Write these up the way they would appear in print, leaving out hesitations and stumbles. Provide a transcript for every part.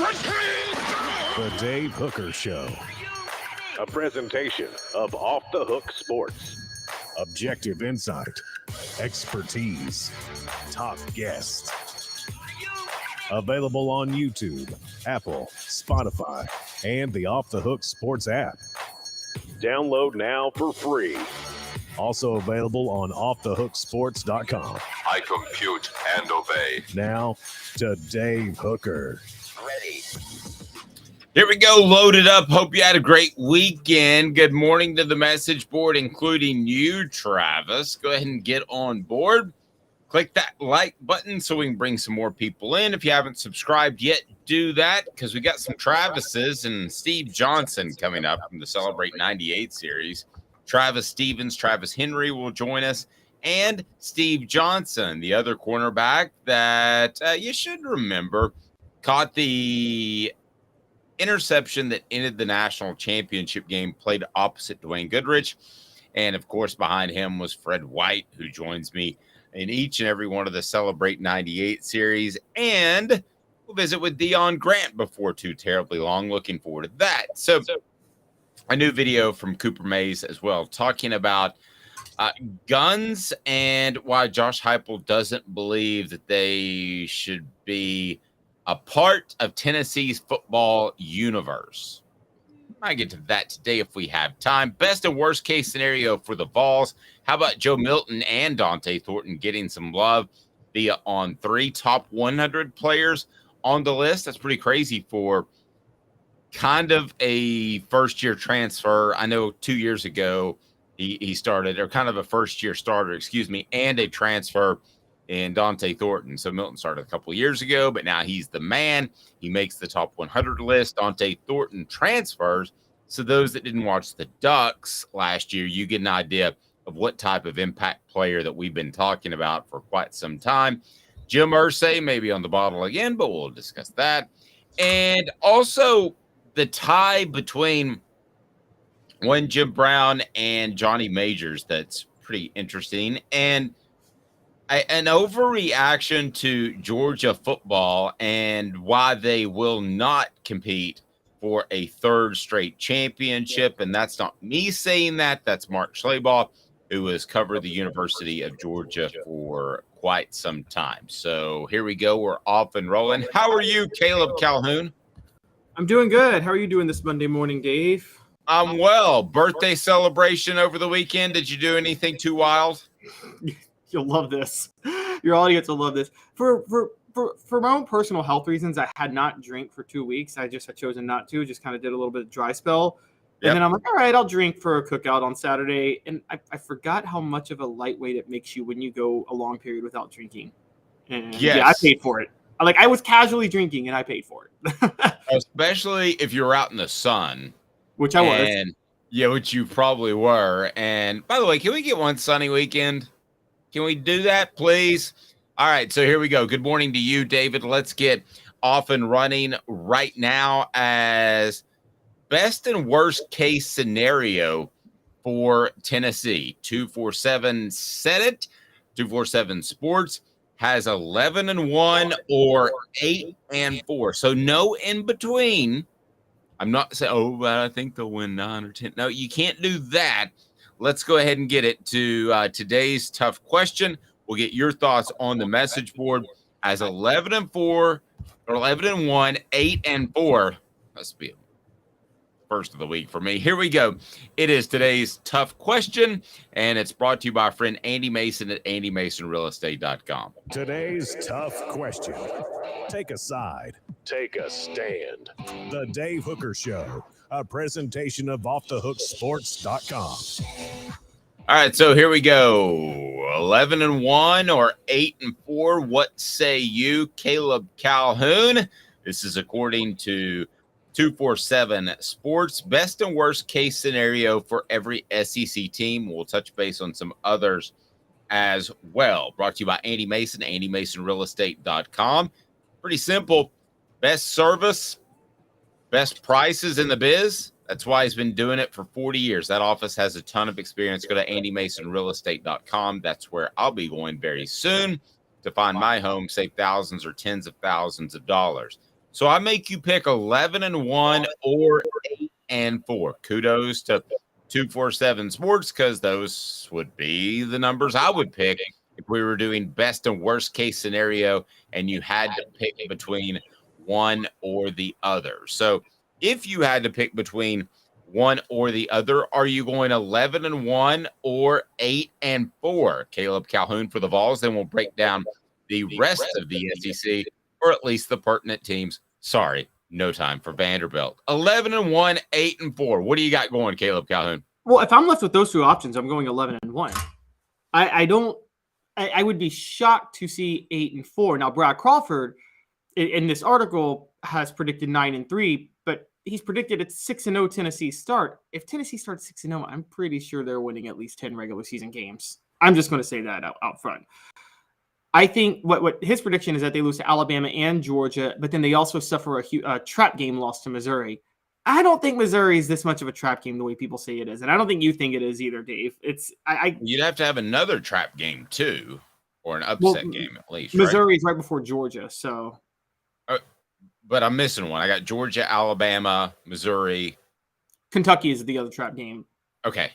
The Dave Hooker Show. A presentation of Off the Hook Sports. Objective insight, expertise, top guests. Available on YouTube, Apple, Spotify, and the Off the Hook Sports app. Download now for free. Also available on offthehooksports.com. I compute and obey. Now to Dave Hooker. Ready. Here we go, loaded up. Hope you had a great weekend. Good morning to the message board, including you, Travis. Go ahead and get on board. Click that like button so we can bring some more people in. If you haven't subscribed yet, do that because we got some Travises and Steve Johnson coming up from the Celebrate 98 series. Travis Stevens, Travis Henry will join us, and Steve Johnson, the other cornerback that you should remember, caught the interception that ended the national championship game, played opposite Dwayne Goodrich. And, of course, behind him was Fred White, who joins me in each and every one of the Celebrate 98 series. And we'll visit with Dion Grant before too terribly long. Looking forward to that. So a new video from Cooper Mays as well, talking about guns and why Josh Heupel doesn't believe that they should be a part of Tennessee's football universe. I get to that today if we have time. Best and worst case scenario for the Vols. How about Joe Milton and Dante Thornton getting some love via on 3 top 100 players on the list? That's pretty crazy for kind of a first-year transfer. I know 2 years ago he started, or kind of a first-year starter, and a transfer in Dante Thornton. So Milton started a couple of years ago, but now he's the man. He makes the top 100 list. Dante Thornton transfers. So those that didn't watch the Ducks last year, you get an idea of what type of impact player that we've been talking about for quite some time. Jim Irsay may be on the bottle again, but we'll discuss that. And also the tie between one Jim Brown and Johnny Majors. That's pretty interesting. And an overreaction to Georgia football and why they will not compete for a third straight championship. And that's not me saying that. That's Mark Schlabach, who has covered the University of Georgia for quite some time. So here we go. We're off and rolling. How are you, Caleb Calhoun? I'm doing good. How are you doing this Monday morning, Dave? I'm well. Birthday celebration over the weekend. Did you do anything too wild? You'll love this. Your audience will love this. For my own personal health reasons, I had not drank for 2 weeks. I just had chosen not to. Just kind of did a little bit of dry spell. And then I'm like, all right, I'll drink for a cookout on Saturday. And I forgot how much of a lightweight it makes you when you go a long period without drinking. And yeah, I paid for it. I was casually drinking and I paid for it. Especially if you're out in the sun. Which I was. Yeah, which you probably were. And by the way, can we get one sunny weekend? Can we do that, please? All right, so here we go. Good morning to you, David. Let's get off and running right now as best and worst case scenario for Tennessee. 247 said it. 247 Sports has 11-1 or 8-4. So no in between. I'm not saying, but I think they'll win 9 or 10. No, you can't do that. Let's go ahead and get it to today's tough question. We'll get your thoughts on the message board as 11-4 or 11-1, 8-4. Must be first of the week for me. Here we go. It is today's tough question, and it's brought to you by our friend Andy Mason at AndyMasonRealEstate.com. Today's tough question. Take a side. Take a stand. The Dave Hooker Show. A presentation of offthehooksports.com. All right, so here we go. 11-1 or 8-4. What say you, Caleb Calhoun? This is according to 247 Sports. Best and worst case scenario for every SEC team. We'll touch base on some others as well. Brought to you by Andy Mason, AndyMasonRealEstate.com. Pretty simple. Best service, best prices in the biz. That's why he's been doing it for 40 years. That office has a ton of experience. Go to AndyMasonRealEstate.com. That's where I'll be going very soon to find my home, save thousands or tens of thousands of dollars. So I make you pick 11-1 or 8-4. Kudos to 247 Sports, because those would be the numbers I would pick if we were doing best and worst case scenario and you had to pick between one or the other. So if you had to pick between one or the other, are you going 11-1 or 8-4? Caleb Calhoun for the Vols. Then we'll break down the rest of the SEC, or at least the pertinent teams. Sorry, no time for Vanderbilt. 11-1, 8-4. What do you got going, Caleb Calhoun? Well, if I'm left with those two options, I'm going 11-1. I would be shocked to see 8-4. Now, Brad Crawford in this article has predicted 9-3, but he's predicted a 6-0 Tennessee start. If Tennessee starts 6-0, I'm pretty sure they're winning at least 10 regular season games. I'm just going to say that out front. I think what his prediction is that they lose to Alabama and Georgia, but then they also suffer a trap game loss to Missouri. I don't think Missouri is this much of a trap game the way people say it is, and I don't think you think it is either, Dave. You'd have to have another trap game too, or an upset game at least. Missouri's right before Georgia, so. But I'm missing one. I got Georgia, Alabama, Missouri. Kentucky is the other trap game. Okay.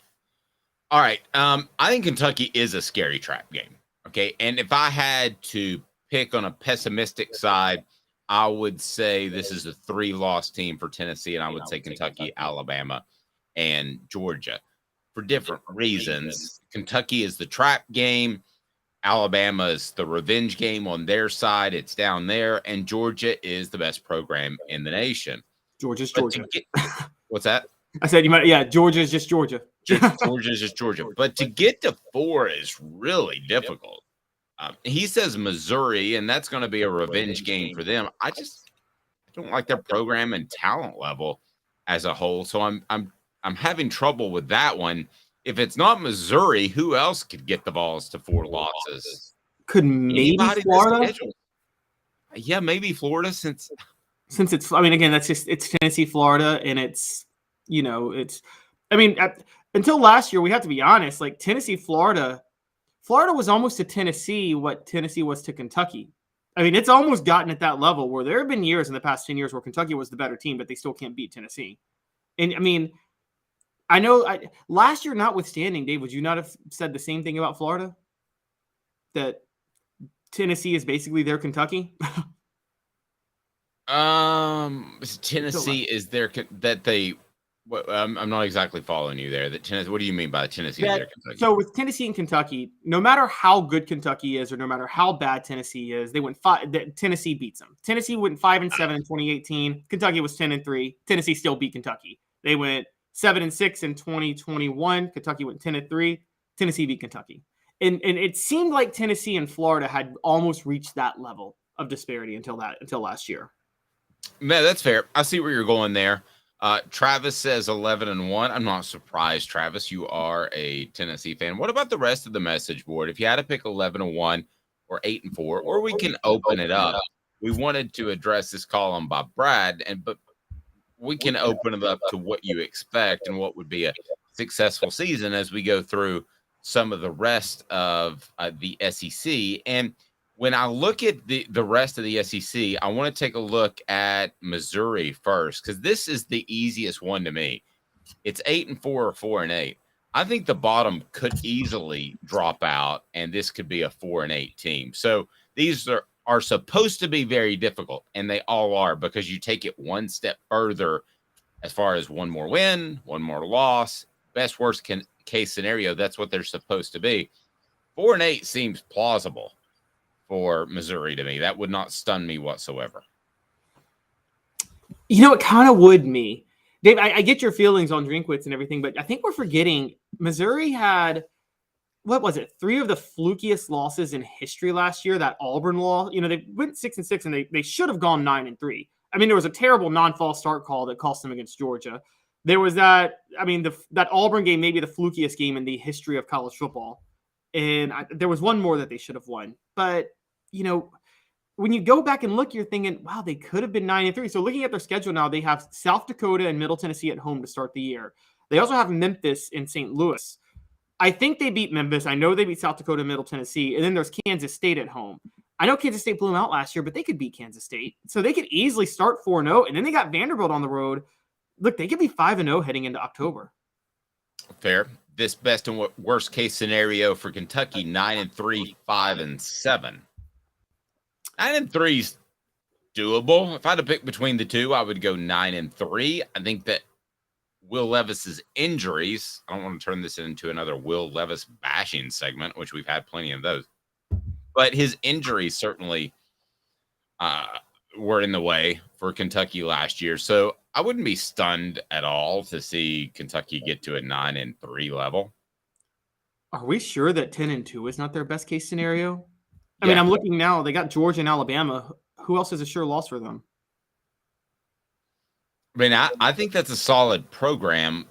All right. I think Kentucky is a scary trap game. Okay. And if I had to pick on a pessimistic side, I would say this is a 3-loss team for Tennessee, and I would say Kentucky, Alabama, and Georgia for different reasons. Kentucky is the trap game. Alabama is the revenge game on their side. It's down there. And Georgia is the best program in the nation. Georgia's Georgia. What's that? I said Georgia is just Georgia. Georgia is just Georgia. But to get to 4 is really difficult. He says Missouri, and that's going to be a revenge game for them. I don't like their program and talent level as a whole. So I'm having trouble with that one. If it's not Missouri, who else could get the Vols to 4 losses? Could maybe Florida? Yeah, maybe Florida since it's. I mean, again, it's Tennessee, Florida, and until last year, we have to be honest. Like Tennessee, Florida was almost to Tennessee what Tennessee was to Kentucky. I mean, it's almost gotten at that level where there have been years in the past 10 years where Kentucky was the better team, but they still can't beat Tennessee. And I mean. I know last year notwithstanding, Dave, would you not have said the same thing about Florida? That Tennessee is basically their Kentucky? Tennessee is their that they I'm not exactly following you there. That Tennessee, what do you mean by Tennessee is their Kentucky? So with Tennessee and Kentucky, no matter how good Kentucky is or no matter how bad Tennessee is, they went 5. Tennessee beats them. Tennessee went 5-7 in 2018. Kentucky was 10-3. Tennessee still beat Kentucky. They went 7-6 in 2021. Kentucky went 10-3. Tennessee beat Kentucky. And it seemed like Tennessee and Florida had almost reached that level of disparity until last year. Man, that's fair. I see where you're going there. Travis says 11-1. I'm not surprised, Travis. You are a Tennessee fan. What about the rest of the message board? If you had to pick 11-1 or 8-4, or we can open it up. We wanted to address this column by Brad, but we can open it up to what you expect and what would be a successful season as we go through some of the rest of the SEC. And when I look at the rest of the SEC, I want to take a look at Missouri first, because this is the easiest one to me. It's 8-4 or 4-8. I think the bottom could easily drop out, and this could be a 4-8 team. So these are supposed to be very difficult, and they all are, because you take it one step further as far as one more win, one more loss, best worst case scenario. That's what they're supposed to be. 4-8 seems plausible for Missouri to me. That would not stun me whatsoever. It kind of would me. Dave, I get your feelings on Drinkwitz and everything, but I think we're forgetting Missouri had, what was it, 3 of the flukiest losses in history last year. That Auburn loss, they went 6-6 and they should have gone 9-3. I mean, there was a terrible non-false start call that cost them against Georgia. There was that Auburn game, maybe the flukiest game in the history of college football. And there was one more that they should have won. But, when you go back and look, you're thinking, wow, they could have been 9-3. So looking at their schedule now, they have South Dakota and Middle Tennessee at home to start the year. They also have Memphis and St. Louis. I think they beat Memphis. I know they beat South Dakota and Middle Tennessee. And then there's Kansas State at home. I know Kansas State blew them out last year, but they could beat Kansas State. So they could easily start 4-0, and then they got Vanderbilt on the road. Look, they could be 5-0 heading into October. Fair. This best and worst case scenario for Kentucky, 9-3, 5-7. 9-3 is doable. If I had to pick between the two, I would go 9-3. I think that Will Levis's injuries, I don't want to turn this into another Will Levis bashing segment, which we've had plenty of those, but his injuries certainly were in the way for Kentucky last year. So I wouldn't be stunned at all to see Kentucky get to a 9-3 level. Are we sure that 10-2 is not their best case scenario? I mean, I'm looking now. They got Georgia and Alabama. Who else is a sure loss for them? I mean, I think that's a solid program.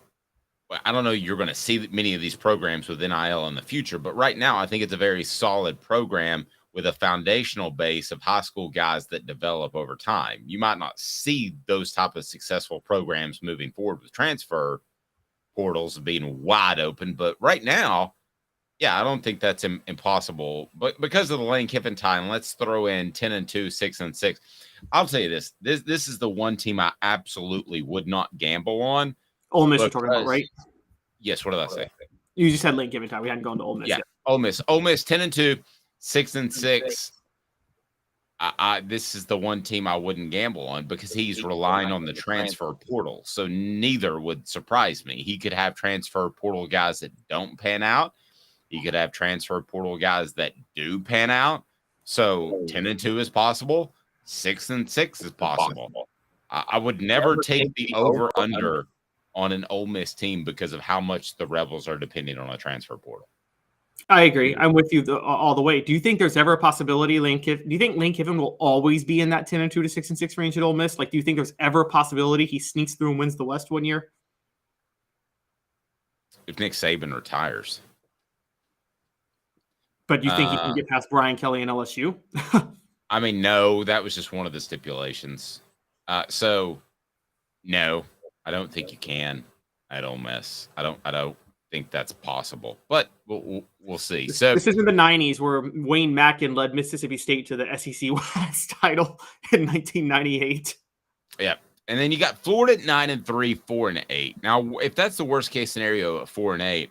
I don't know you're going to see many of these programs with NIL in the future, but right now I think it's a very solid program with a foundational base of high school guys that develop over time. You might not see those type of successful programs moving forward with transfer portals being wide open, but right now, yeah, I don't think that's impossible. But because of the Lane Kiffin time, let's throw in 10-2, 6-6. I'll tell you this: this is the one team I absolutely would not gamble on. Ole Miss you're talking about, right? Yes. What did I say? You just had Lane Kiffin time. We hadn't gone to Ole Miss. Yeah, yet. Ole Miss 10-2, 6-6. This is the one team I wouldn't gamble on because he's relying on the transfer portal. So neither would surprise me. He could have transfer portal guys that don't pan out. He could have transfer portal guys that do pan out. So 10-2 is possible. 6-6 is possible. I would never take the over-under on an Ole Miss team because of how much the Rebels are dependent on a transfer portal. I agree. I'm with you all the way. Do you think there's ever a possibility do you think Lane Kiffin will always be in that 10-2 to 6-6 range at Ole Miss? Like, do you think there's ever a possibility he sneaks through and wins the West one year? If Nick Saban retires. But you think he can get past Brian Kelly and LSU? I mean, no, that was just one of the stipulations. So, no, I don't think you can at Ole Miss. I don't think that's possible, but we'll see. So this isn't the 90s where Wayne Mackin led Mississippi State to the SEC West title in 1998. Yeah, and then you got Florida at 9-3, 4-8. Now, if that's the worst case scenario at 4-8,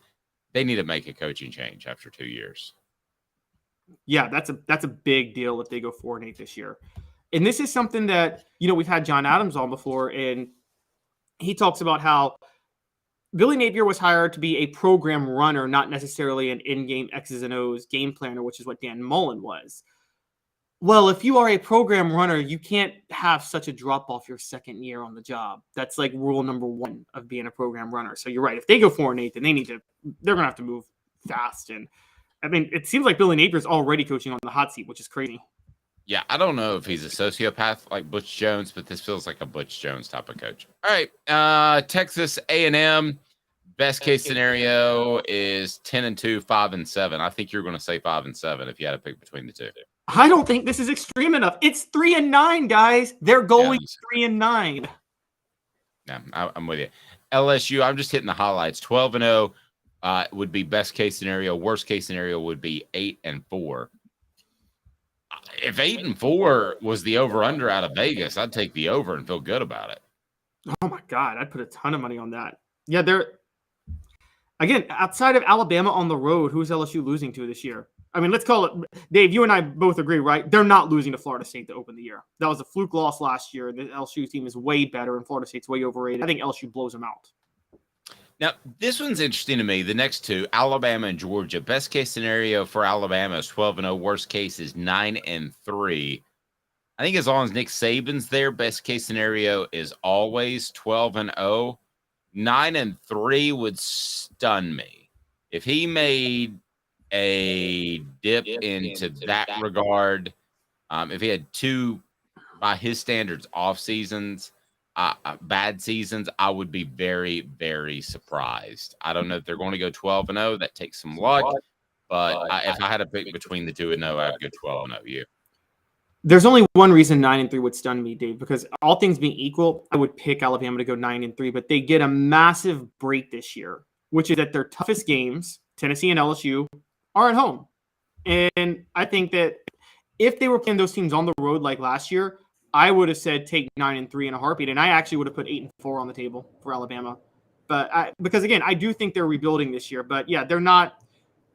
they need to make a coaching change after 2 years. Yeah, that's a big deal if they go 4-8 this year. And this is something that, we've had John Adams on before, and he talks about how Billy Napier was hired to be a program runner, not necessarily an in-game X's and O's game planner, which is what Dan Mullen was. Well, if you are a program runner, you can't have such a drop-off your second year on the job. That's like rule number one of being a program runner. So you're right. If they go 4-8, then they're going to have to move fast. And I mean, it seems like Billy Napier's already coaching on the hot seat, which is crazy. Yeah, I don't know if he's a sociopath like Butch Jones, but this feels like a Butch Jones type of coach. All right, Texas A&M, best case scenario is 10-2, 5-7. I think you're going to say 5-7 if you had to pick between the two. I don't think this is extreme enough. It's 3-9, guys. They're going 3-9. Yeah, I'm with you. LSU, I'm just hitting the highlights. 12-0. Would be best case scenario. Worst case scenario would be 8-4. If 8-4 was the over/under out of Vegas, I'd take the over and feel good about it. Oh my God, I'd put a ton of money on that. Yeah, again, outside of Alabama on the road, who's LSU losing to this year? I mean, let's call it, Dave, you and I both agree, right? They're not losing to Florida State to open the year. That was a fluke loss last year. The LSU team is way better, and Florida State's way overrated. I think LSU blows them out. Now, this one's interesting to me. The next two, Alabama and Georgia. Best case scenario for Alabama is 12-0. Worst case is 9-3. I think as long as Nick Saban's there, best case scenario is always 12-0. 9-3 would stun me. If he made a dip into that regard, if he had two, by his standards, off seasons, bad seasons, I would be very, very surprised. I don't know if they're going to go 12-0. That takes some luck. But if I had to pick between the 2 and 0, I'd go 12-0. You? There's only one reason 9-3 would stun me, Dave, because all things being equal, I would pick Alabama to go 9-3, but they get a massive break this year, which is that their toughest games, Tennessee and LSU, are at home. And I think that if they were playing those teams on the road like last year, I would have said take 9-3 in a heartbeat, and I actually would have put 8-4 on the table for Alabama. But because again, I do think they're rebuilding this year. But yeah, they're not.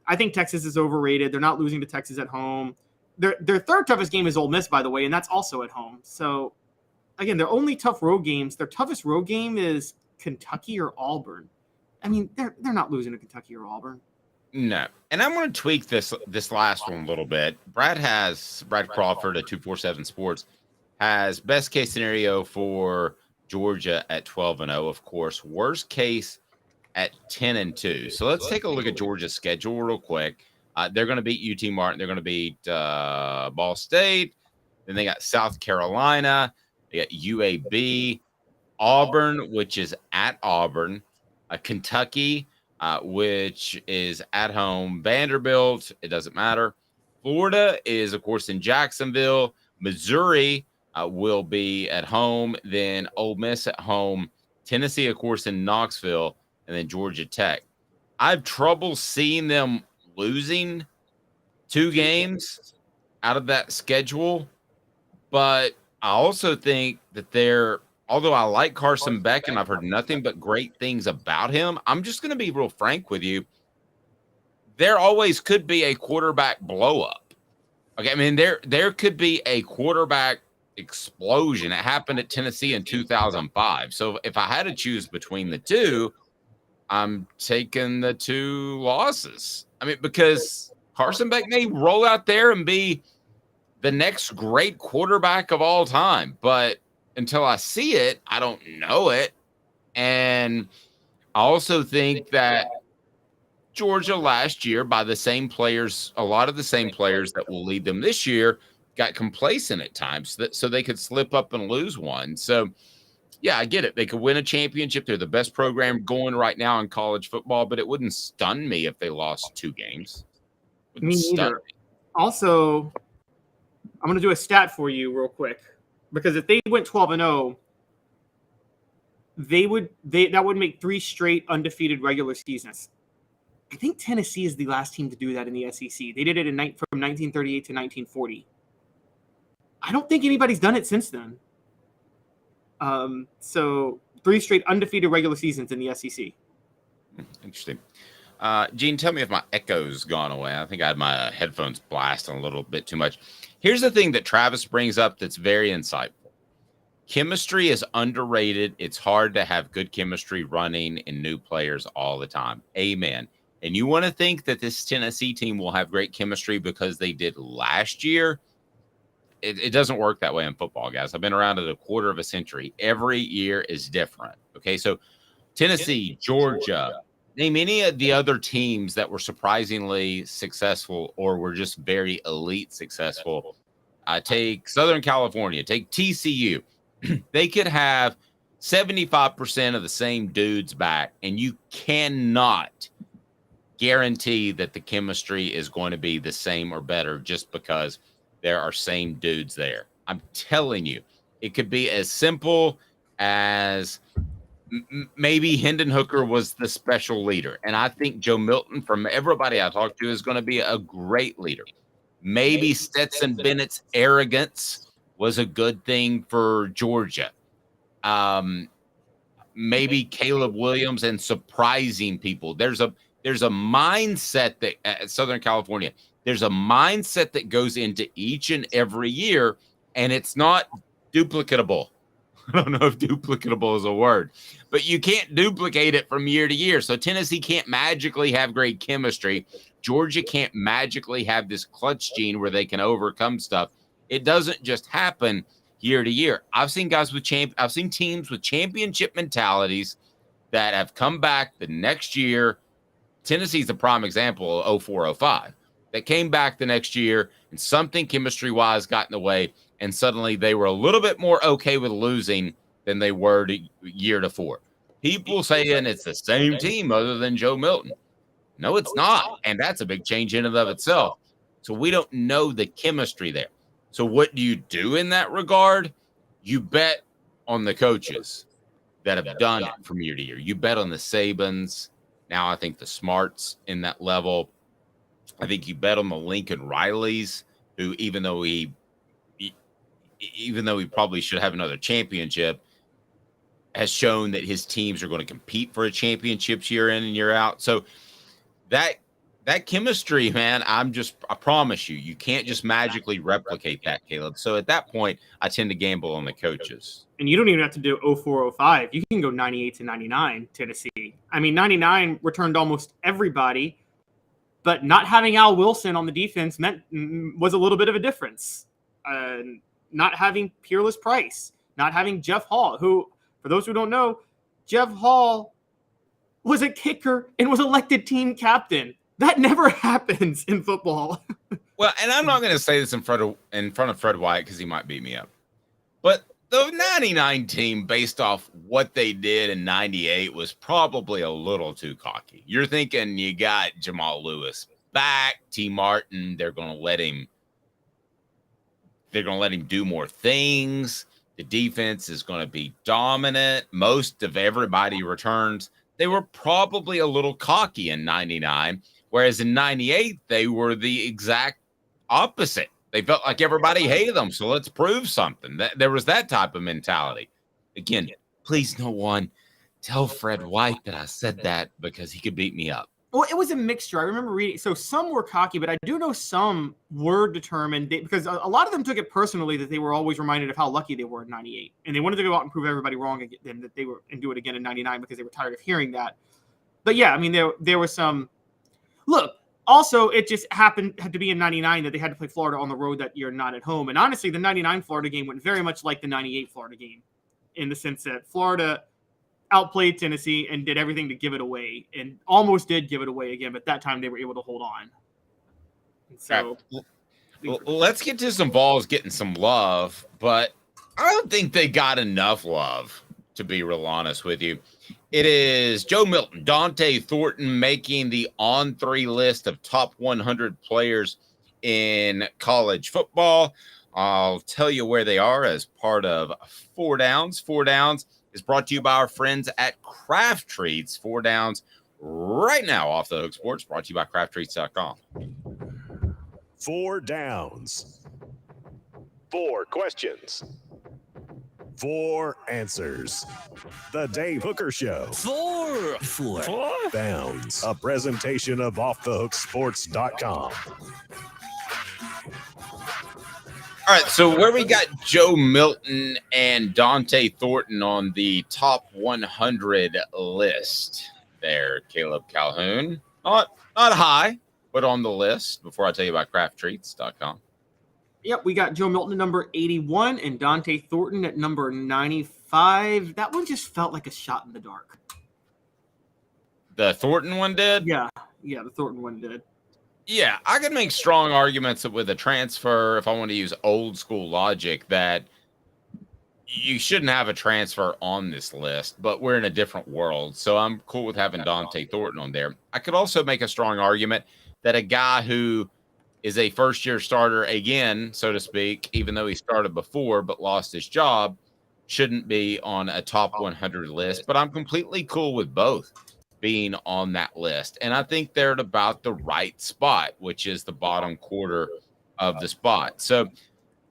I think Texas is overrated. They're not losing to Texas at home. Their third toughest game is Ole Miss, by the way, and that's also at home. So again, their only tough road games. Their toughest road game is Kentucky or Auburn. I mean, they're not losing to Kentucky or Auburn. No. And I'm going to tweak this last one a little bit. Brad Crawford at 247 Sports has best case scenario for Georgia at 12-0, of course. Worst case at 10-2. So let's take a look at Georgia's schedule real quick. They're going to beat UT Martin. They're going to beat Ball State. Then they got South Carolina. They got UAB, Auburn, which is at Auburn, Kentucky, which is at home, Vanderbilt, it doesn't matter. Florida is, of course, in Jacksonville. Missouri will be at home, then Ole Miss at home. Tennessee, of course, in Knoxville, and then Georgia Tech. I have trouble seeing them losing 2 games out of that schedule, but I also think that although I like Carson Beck and I've heard nothing but great things about him, I'm just going to be real frank with you. There always could be a quarterback blow up. Okay, I mean, there could be a quarterback explosion. It happened at Tennessee in 2005. So if I had to choose between the two, I'm taking the 2 losses. I mean, because Carson Beck may roll out there and be the next great quarterback of all time, but until I see it, I don't know it. And I also think that Georgia last year, by the same players, a lot of the same players that will lead them this year, got complacent at times so they could slip up and lose one. So, yeah, I get it. They could win a championship. They're the best program going right now in college football, but it wouldn't stun me if they lost 2 games. Me neither. Also, I'm going to do a stat for you real quick, because if they went 12-0, that would make 3 straight undefeated regular seasons. I think Tennessee is the last team to do that in the SEC. They did it from 1938 to 1940. I don't think anybody's done it since then. So 3 straight undefeated regular seasons in the SEC. Interesting. Gene, tell me if my echo's gone away. I think I had my headphones blasting a little bit too much. Here's the thing that Travis brings up that's very insightful. Chemistry is underrated. It's hard to have good chemistry running in new players all the time. Amen. And you want to think that this Tennessee team will have great chemistry because they did last year? It doesn't work that way in football, guys. I've been around it a quarter of a century. Every year is different. Okay, so Tennessee, Georgia, name any of the other teams that were surprisingly successful or were just very elite successful. Take Southern California, take TCU. They could have 75% of the same dudes back, and you cannot guarantee that the chemistry is going to be the same or better just because there are same dudes there. I'm telling you, it could be as simple as maybe Hendon Hooker was the special leader. And I think Joe Milton, from everybody I talked to, is going to be a great leader. Maybe Stetson Bennett's arrogance was a good thing for Georgia. Maybe Caleb Williams and surprising people. There's a mindset that at Southern California, there's a mindset that goes into each and every year, and it's not duplicatable. I don't know if duplicatable is a word, but you can't duplicate it from year to year. So Tennessee can't magically have great chemistry. Georgia can't magically have this clutch gene where they can overcome stuff. It doesn't just happen year to year. I've seen teams with championship mentalities that have come back the next year. Tennessee's a prime example of 04-05. That came back the next year and something chemistry-wise got in the way, and suddenly they were a little bit more okay with losing than they were year before. People saying it's the same team other than Joe Milton. No, it's not, and that's a big change in and of itself. So we don't know the chemistry there. So what do you do in that regard? You bet on the coaches that have done it from year to year. You bet on the Sabans. Now I think the Smarts in that level. I think you bet on the Lincoln Rileys who even though he probably should have another championship, has shown that his teams are going to compete for a championship year in and year out. So that chemistry, man, I promise you can't just magically replicate that, Caleb. So at that point, I tend to gamble on the coaches. And you don't even have to do 04-05. You can go 98 to 99, Tennessee. I mean, 99 returned almost everybody, but not having Al Wilson on the defense was a little bit of a difference. Not having Peerless Price, not having Jeff Hall, who, for those who don't know, Jeff Hall was a kicker and was elected team captain. That never happens in football. Well, and I'm not going to say this in front of Fred White because he might beat me up. But the 99 team, based off what they did in 98, was probably a little too cocky. You're thinking you got Jamal Lewis back, T. Martin. They're going to let him do more things. The defense is going to be dominant. Most of everybody returns. They were probably a little cocky in 99, whereas in 98, they were the exact opposite. They felt like everybody hated them, so let's prove something. There was that type of mentality. Again, please no one tell Fred White that I said that because he could beat me up. Well, it was a mixture. I remember reading. So some were cocky, but I do know some were determined because a lot of them took it personally that they were always reminded of how lucky they were in 98. And they wanted to go out and prove everybody wrong again, that they were and do it again in 99 because they were tired of hearing that. But yeah, I mean, there was some. Look, also, it just had to be in 99 that they had to play Florida on the road that year, not at home. And honestly, the 99 Florida game went very much like the 98 Florida game in the sense that Florida outplayed Tennessee and did everything to give it away and almost did give it away again. But that time they were able to hold on. And so well, let's get to some Vols getting some love, but I don't think they got enough love, to be real honest with you. It is Joe Milton, Dante Thornton making the on-3 list of top 100 players in college football. I'll tell you where they are as part of 4 Downs. 4 Downs is brought to you by our friends at Craft Treats. 4 Downs right now off the Hook Sports, brought to you by crafttreats.com. 4 Downs. 4 questions. 4 answers. The Dave Hooker Show. 4 Downs. A presentation of offthehooksports.com. All right, so where we got Joe Milton and Dante Thornton on the top 100 list there, Caleb Calhoun. Not high, but on the list before I tell you about crafttreats.com. Yep, we got Joe Milton at number 81 and Dante Thornton at number 95. That one just felt like a shot in the dark. The Thornton one did? Yeah, the Thornton one did. Yeah, I could make strong arguments with a transfer, if I want to use old school logic, that you shouldn't have a transfer on this list, but we're in a different world. So I'm cool with having Dante Thornton on there. I could also make a strong argument that a guy who is a first-year starter again, so to speak, even though he started before but lost his job, shouldn't be on a top 100 list. But I'm completely cool with both being on that list. And I think they're at about the right spot, which is the bottom quarter of the spot. So,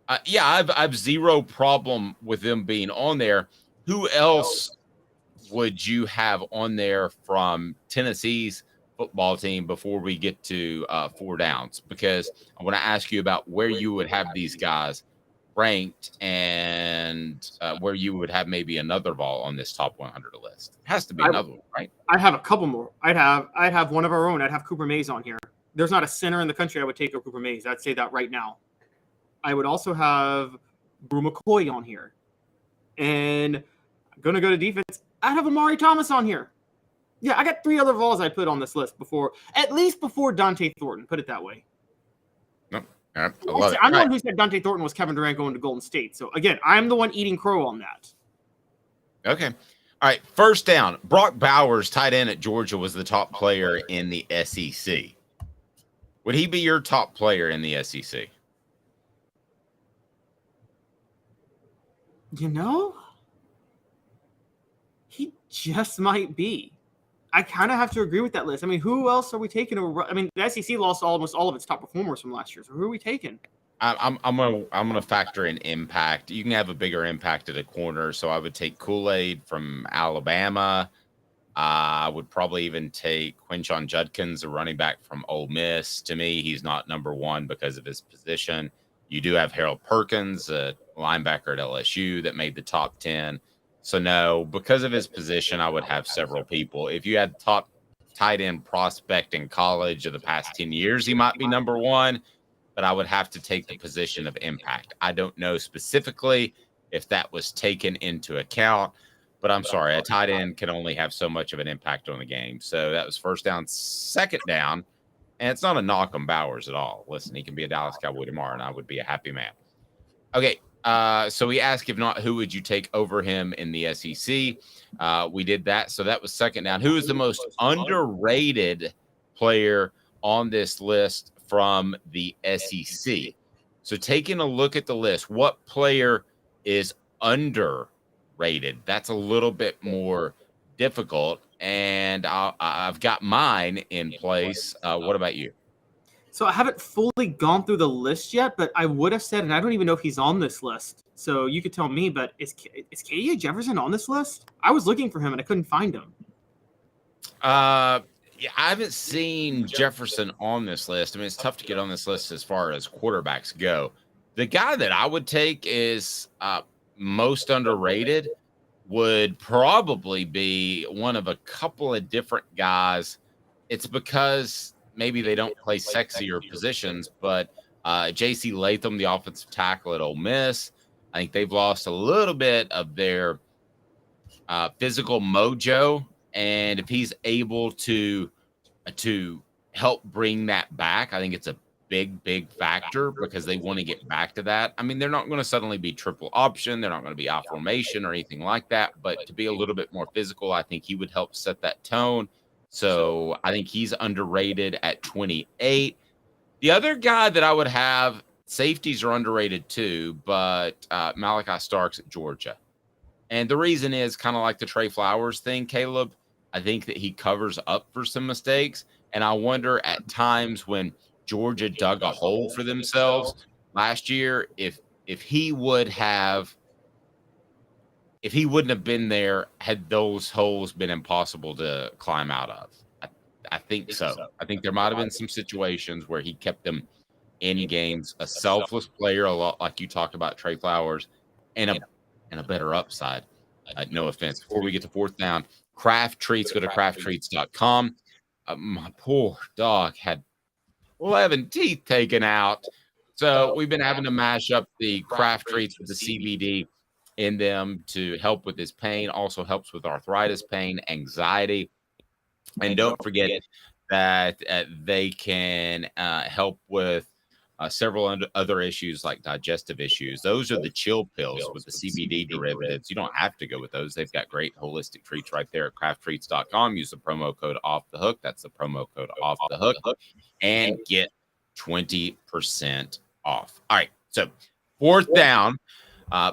I've zero problem with them being on there. Who else would you have on there from Tennessee's football team before we get to 4 Downs? Because I want to ask you about where you would have these guys ranked and where you would have maybe another Vol on this top 100 list. It has to be another one, right? I'd have a couple more. I'd have one of our own. I'd have Cooper Mays on here. There's not a center in the country I would take over Cooper Mays. I'd say that right now. I would also have Brew McCoy on here. And I'm going to go to defense. I'd have Amari Thomas on here. Yeah, I got 3 other Vols I put on this list at least before Dante Thornton, put it that way. I love it. I'm the one who said Dante Thornton was Kevin Durant going to Golden State. So, again, I'm the one eating crow on that. Okay. All right, first down. Brock Bowers, tight end at Georgia, was the top player in the SEC. Would he be your top player in the SEC? You know, he just might be. I kind of have to agree with that list. I mean, who else are we taking over? I mean, the SEC lost almost all of its top performers from last year. So who are we taking? I'm gonna factor in impact. You can have a bigger impact at a corner, so I would take Kool-Aid from Alabama. I would probably even take Quinshon Judkins, a running back from Ole Miss. To me, he's not number one because of his position. You do have Harold Perkins, a linebacker at LSU that made the top 10. So no, because of his position, I would have several people. If you had top tight end prospect in college of the past 10 years, he might be number one, but I would have to take the position of impact. I don't know specifically if that was taken into account, but I'm sorry, a tight end can only have so much of an impact on the game. So that was first down, second down, and it's not a knock on Bowers at all. Listen, he can be a Dallas Cowboy tomorrow, and I would be a happy man. Okay, so we asked, if not, who would you take over him in the SEC? We did that, so that was second down. Who is the most underrated player on this list from the SEC? So taking a look at the list, what player is underrated? That's a little bit more difficult, and I've got mine in place. What about you? So I haven't fully gone through the list yet, but I would have said, and I don't even know if he's on this list. So you could tell me, but is KJ Jefferson on this list? I was looking for him and I couldn't find him. Yeah, I haven't seen Jefferson on this list. I mean, it's tough to get on this list as far as quarterbacks go. The guy that I would take is most underrated would probably be one of a couple of different guys. It's because maybe they don't play sexier positions, but J.C. Latham, the offensive tackle at Ole Miss, I think they've lost a little bit of their physical mojo. And if he's able to help bring that back, I think it's a big factor because they want to get back to that. I mean, they're not going to suddenly be triple option. They're not going to be I formation or anything like that. But to be a little bit more physical, I think he would help set that tone. So I think he's underrated at 28. The other guy that I would have, safeties are underrated too, but Malachi Starks at Georgia. And the reason is kind of like the Trey Flowers thing, Caleb. I think that he covers up for some mistakes. And I wonder at times when Georgia dug a hole for themselves last year, if he wouldn't have been there, had those holes been impossible to climb out of. I think so. I think there might have been some situations where he kept them in games. A selfless player, a lot like you talked about Trey Flowers, and a better upside. No offense. Before we get to fourth down, Craft Treats, go to crafttreats.com. My poor dog had 11 teeth taken out. So we've been having to mash up the Craft Treats with the CBD in them to help with this pain. Also helps with arthritis pain, anxiety. And don't forget that they can help with several other issues like digestive issues. Those are the chill pills with the CBD derivatives. You don't have to go with those. They've got great holistic treats right there at crafttreats.com. Use the promo code Off the Hook. That's the promo code Off the Hook, and get 20% off. All right. So fourth down,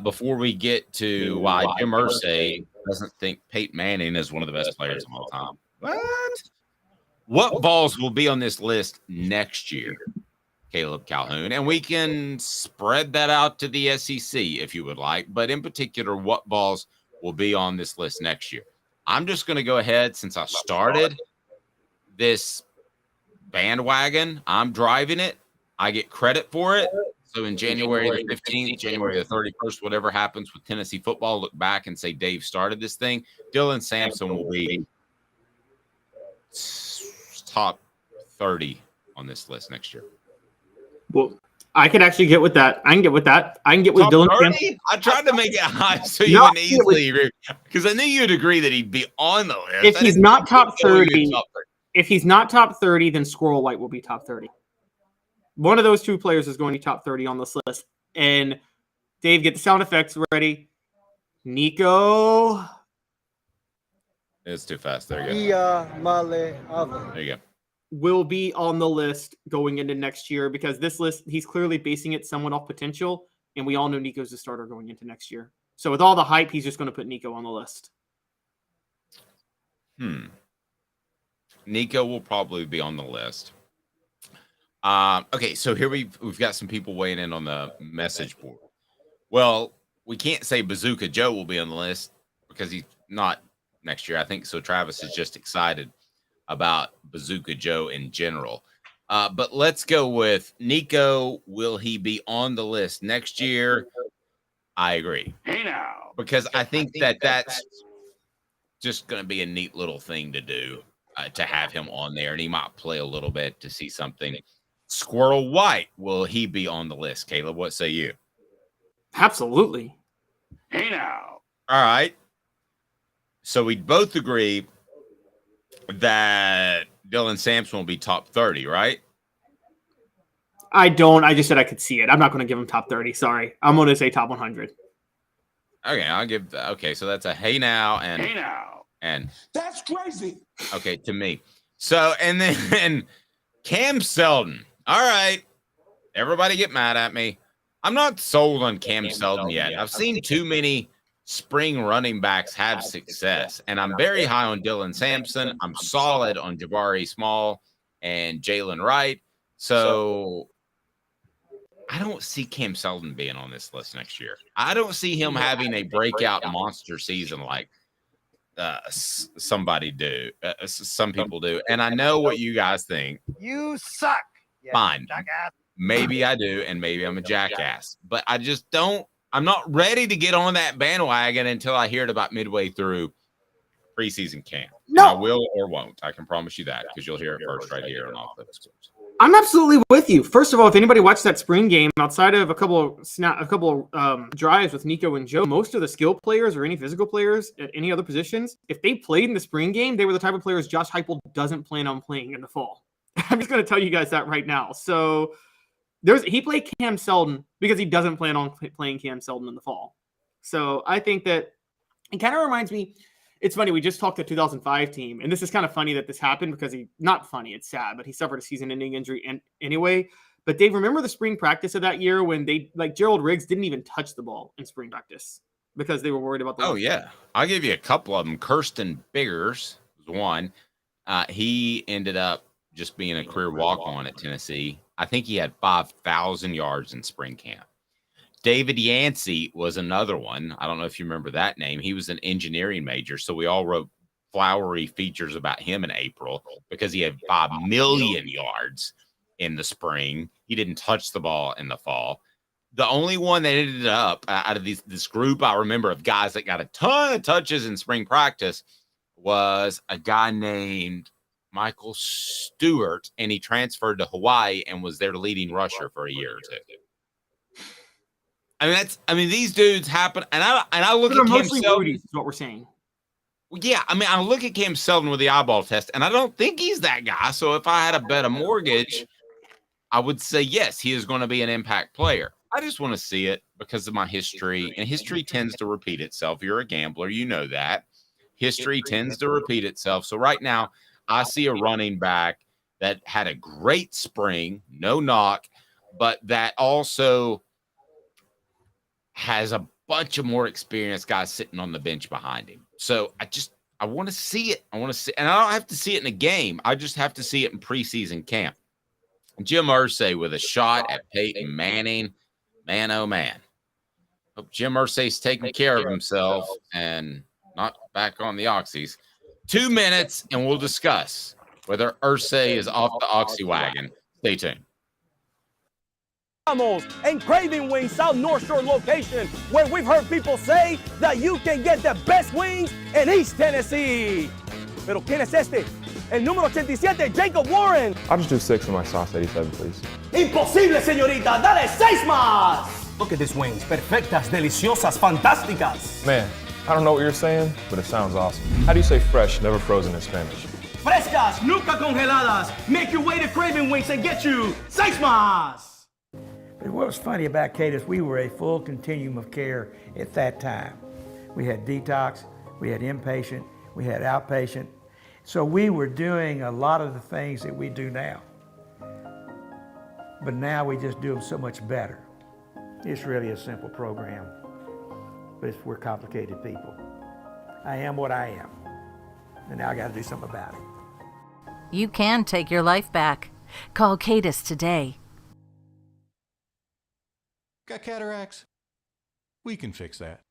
before we get to why Jim Irsay doesn't think Peyton Manning is one of the best players of all time. What Vols will be on this list next year? Caleb Calhoun, and we can spread that out to the SEC if you would like, but in particular, what Vols will be on this list next year? I'm just going to go ahead, since I started this bandwagon, I'm driving it. I get credit for it. So in January the 15th, January the 31st, whatever happens with Tennessee football, look back and say Dave started this thing. Dylan Sampson will be top 30 on this list next year. Well, I could actually get with that. I can get with that. I can get with Top Dylan 30? Sampson. I tried to make it high so you wouldn't easily agree, because I knew you'd agree that he'd be on the list. If he's not top 30, if he's not top 30, then Squirrel White will be top 30. One of those two players is going to be top 30 on this list. And Dave, get the sound effects ready. Nico. It's too fast. There you go. There you go. Will be on the list going into next year, because this list, he's clearly basing it somewhat off potential, and we all know Nico's the starter going into next year. So with all the hype, he's just going to put Nico on the list. Nico will probably be on the list. Okay, so here we've got some people weighing in on the message board. Well, we can't say Bazooka Joe will be on the list because he's not next year. I think so. Travis is just excited about Bazooka Joe in general. But let's go with Nico. Will he be on the list next year? I agree. Hey now. Because I think that's just going to be a neat little thing to do, to have him on there, and he might play a little bit to see something. Squirrel White, will he be on the list? Caleb, what say you? Absolutely. Hey now. All right. So we both agree that Dylan Sampson will be top 30, right? I don't. I just said I could see it. I'm not going to give him top 30. Sorry. I'm going to say top 100. Okay, I'll give. Okay, so that's a hey now and Hey now. and That's crazy. okay to me. So and then Cam Seldon. All right, everybody get mad at me. I'm not sold on Cam Seldon yet. I've seen too many spring running backs have success, and I'm very high on Dylan Sampson. I'm solid on Jabari Small and Jalen Wright. So I don't see Cam Seldon being on this list next year. I don't see him having a breakout monster season like somebody do. Some people do. And I know what you guys think. You suck. Yeah, Fine. jackass. Maybe I do, and maybe I'm a jackass. But I just don't. I'm not ready to get on that bandwagon until I hear it about midway through preseason camp. No. And I will or won't. I can promise you that because you'll hear it first right here on Off the Scores. I'm absolutely with you. First of all, if anybody watched that spring game, outside of a couple of drives with Nico and Joe, most of the skill players or any physical players at any other positions, if they played in the spring game, they were the type of players Josh Heupel doesn't plan on playing in the fall. I'm just going to tell you guys that right now. So he played Cam Seldon because he doesn't plan on playing Cam Seldon in the fall. So I think that it kind of reminds me. It's funny, we just talked the 2005 team, and this is kind of funny that this happened because not funny, it's sad, but he suffered a season-ending injury anyway. But Dave, remember the spring practice of that year when Gerald Riggs didn't even touch the ball in spring practice because they were worried about the Oh, yeah. I'll give you a couple of them. Kirsten Biggers was one. He ended up just being a career walk-on at Tennessee. I think he had 5,000 yards in spring camp. David Yancey was another one. I don't know if you remember that name. He was an engineering major, so we all wrote flowery features about him in April because he had 5 million yards in the spring. He didn't touch the ball in the fall. The only one that ended up out of this group I remember of guys that got a ton of touches in spring practice was a guy named Michael Stewart, and he transferred to Hawaii and was their leading rusher for a year or two. These dudes happen, and I look at Cam Seldon. Is what we're saying. Yeah, I look at Cam Seldon with the eyeball test, and I don't think he's that guy. So if I had to bet a mortgage, I would say yes, he is going to be an impact player. I just want to see it because of my history, and history tends to repeat itself. You're a gambler, you know that. History tends to repeat itself. So right now, I see a running back that had a great spring, no knock, but that also has a bunch of more experienced guys sitting on the bench behind him. So I want to see it. And I don't have to see it in a game. I just have to see it in preseason camp. Jim Irsay with a shot at Peyton Manning. Man, oh man. Hope Jim Irsay's taking care of himself and not back on the oxys. 2 minutes and we'll discuss whether Irsay is off the oxy wagon. Stay tuned. And Craving Wings South North Shore location, where we've heard people say that you can get the best wings in East Tennessee. Pero ¿quién es este? El número 87, Jacob Warren. I'll just do 6 on my sauce 87, please. Imposible, señorita. Dale 6 más. Look at these wings. Perfectas, deliciosas, fantásticas. Man, I don't know what you're saying, but it sounds awesome. How do you say fresh, never frozen in Spanish? Frescas, nunca congeladas. Make your way to Craving Wings and get you 6 más. What was funny about Cadis, we were a full continuum of care at that time. We had detox, we had inpatient, we had outpatient. So we were doing a lot of the things that we do now. But now we just do them so much better. It's really a simple program, but we're complicated people. I am what I am, and now I got to do something about it. You can take your life back. Call Cadis today. Got cataracts? We can fix that.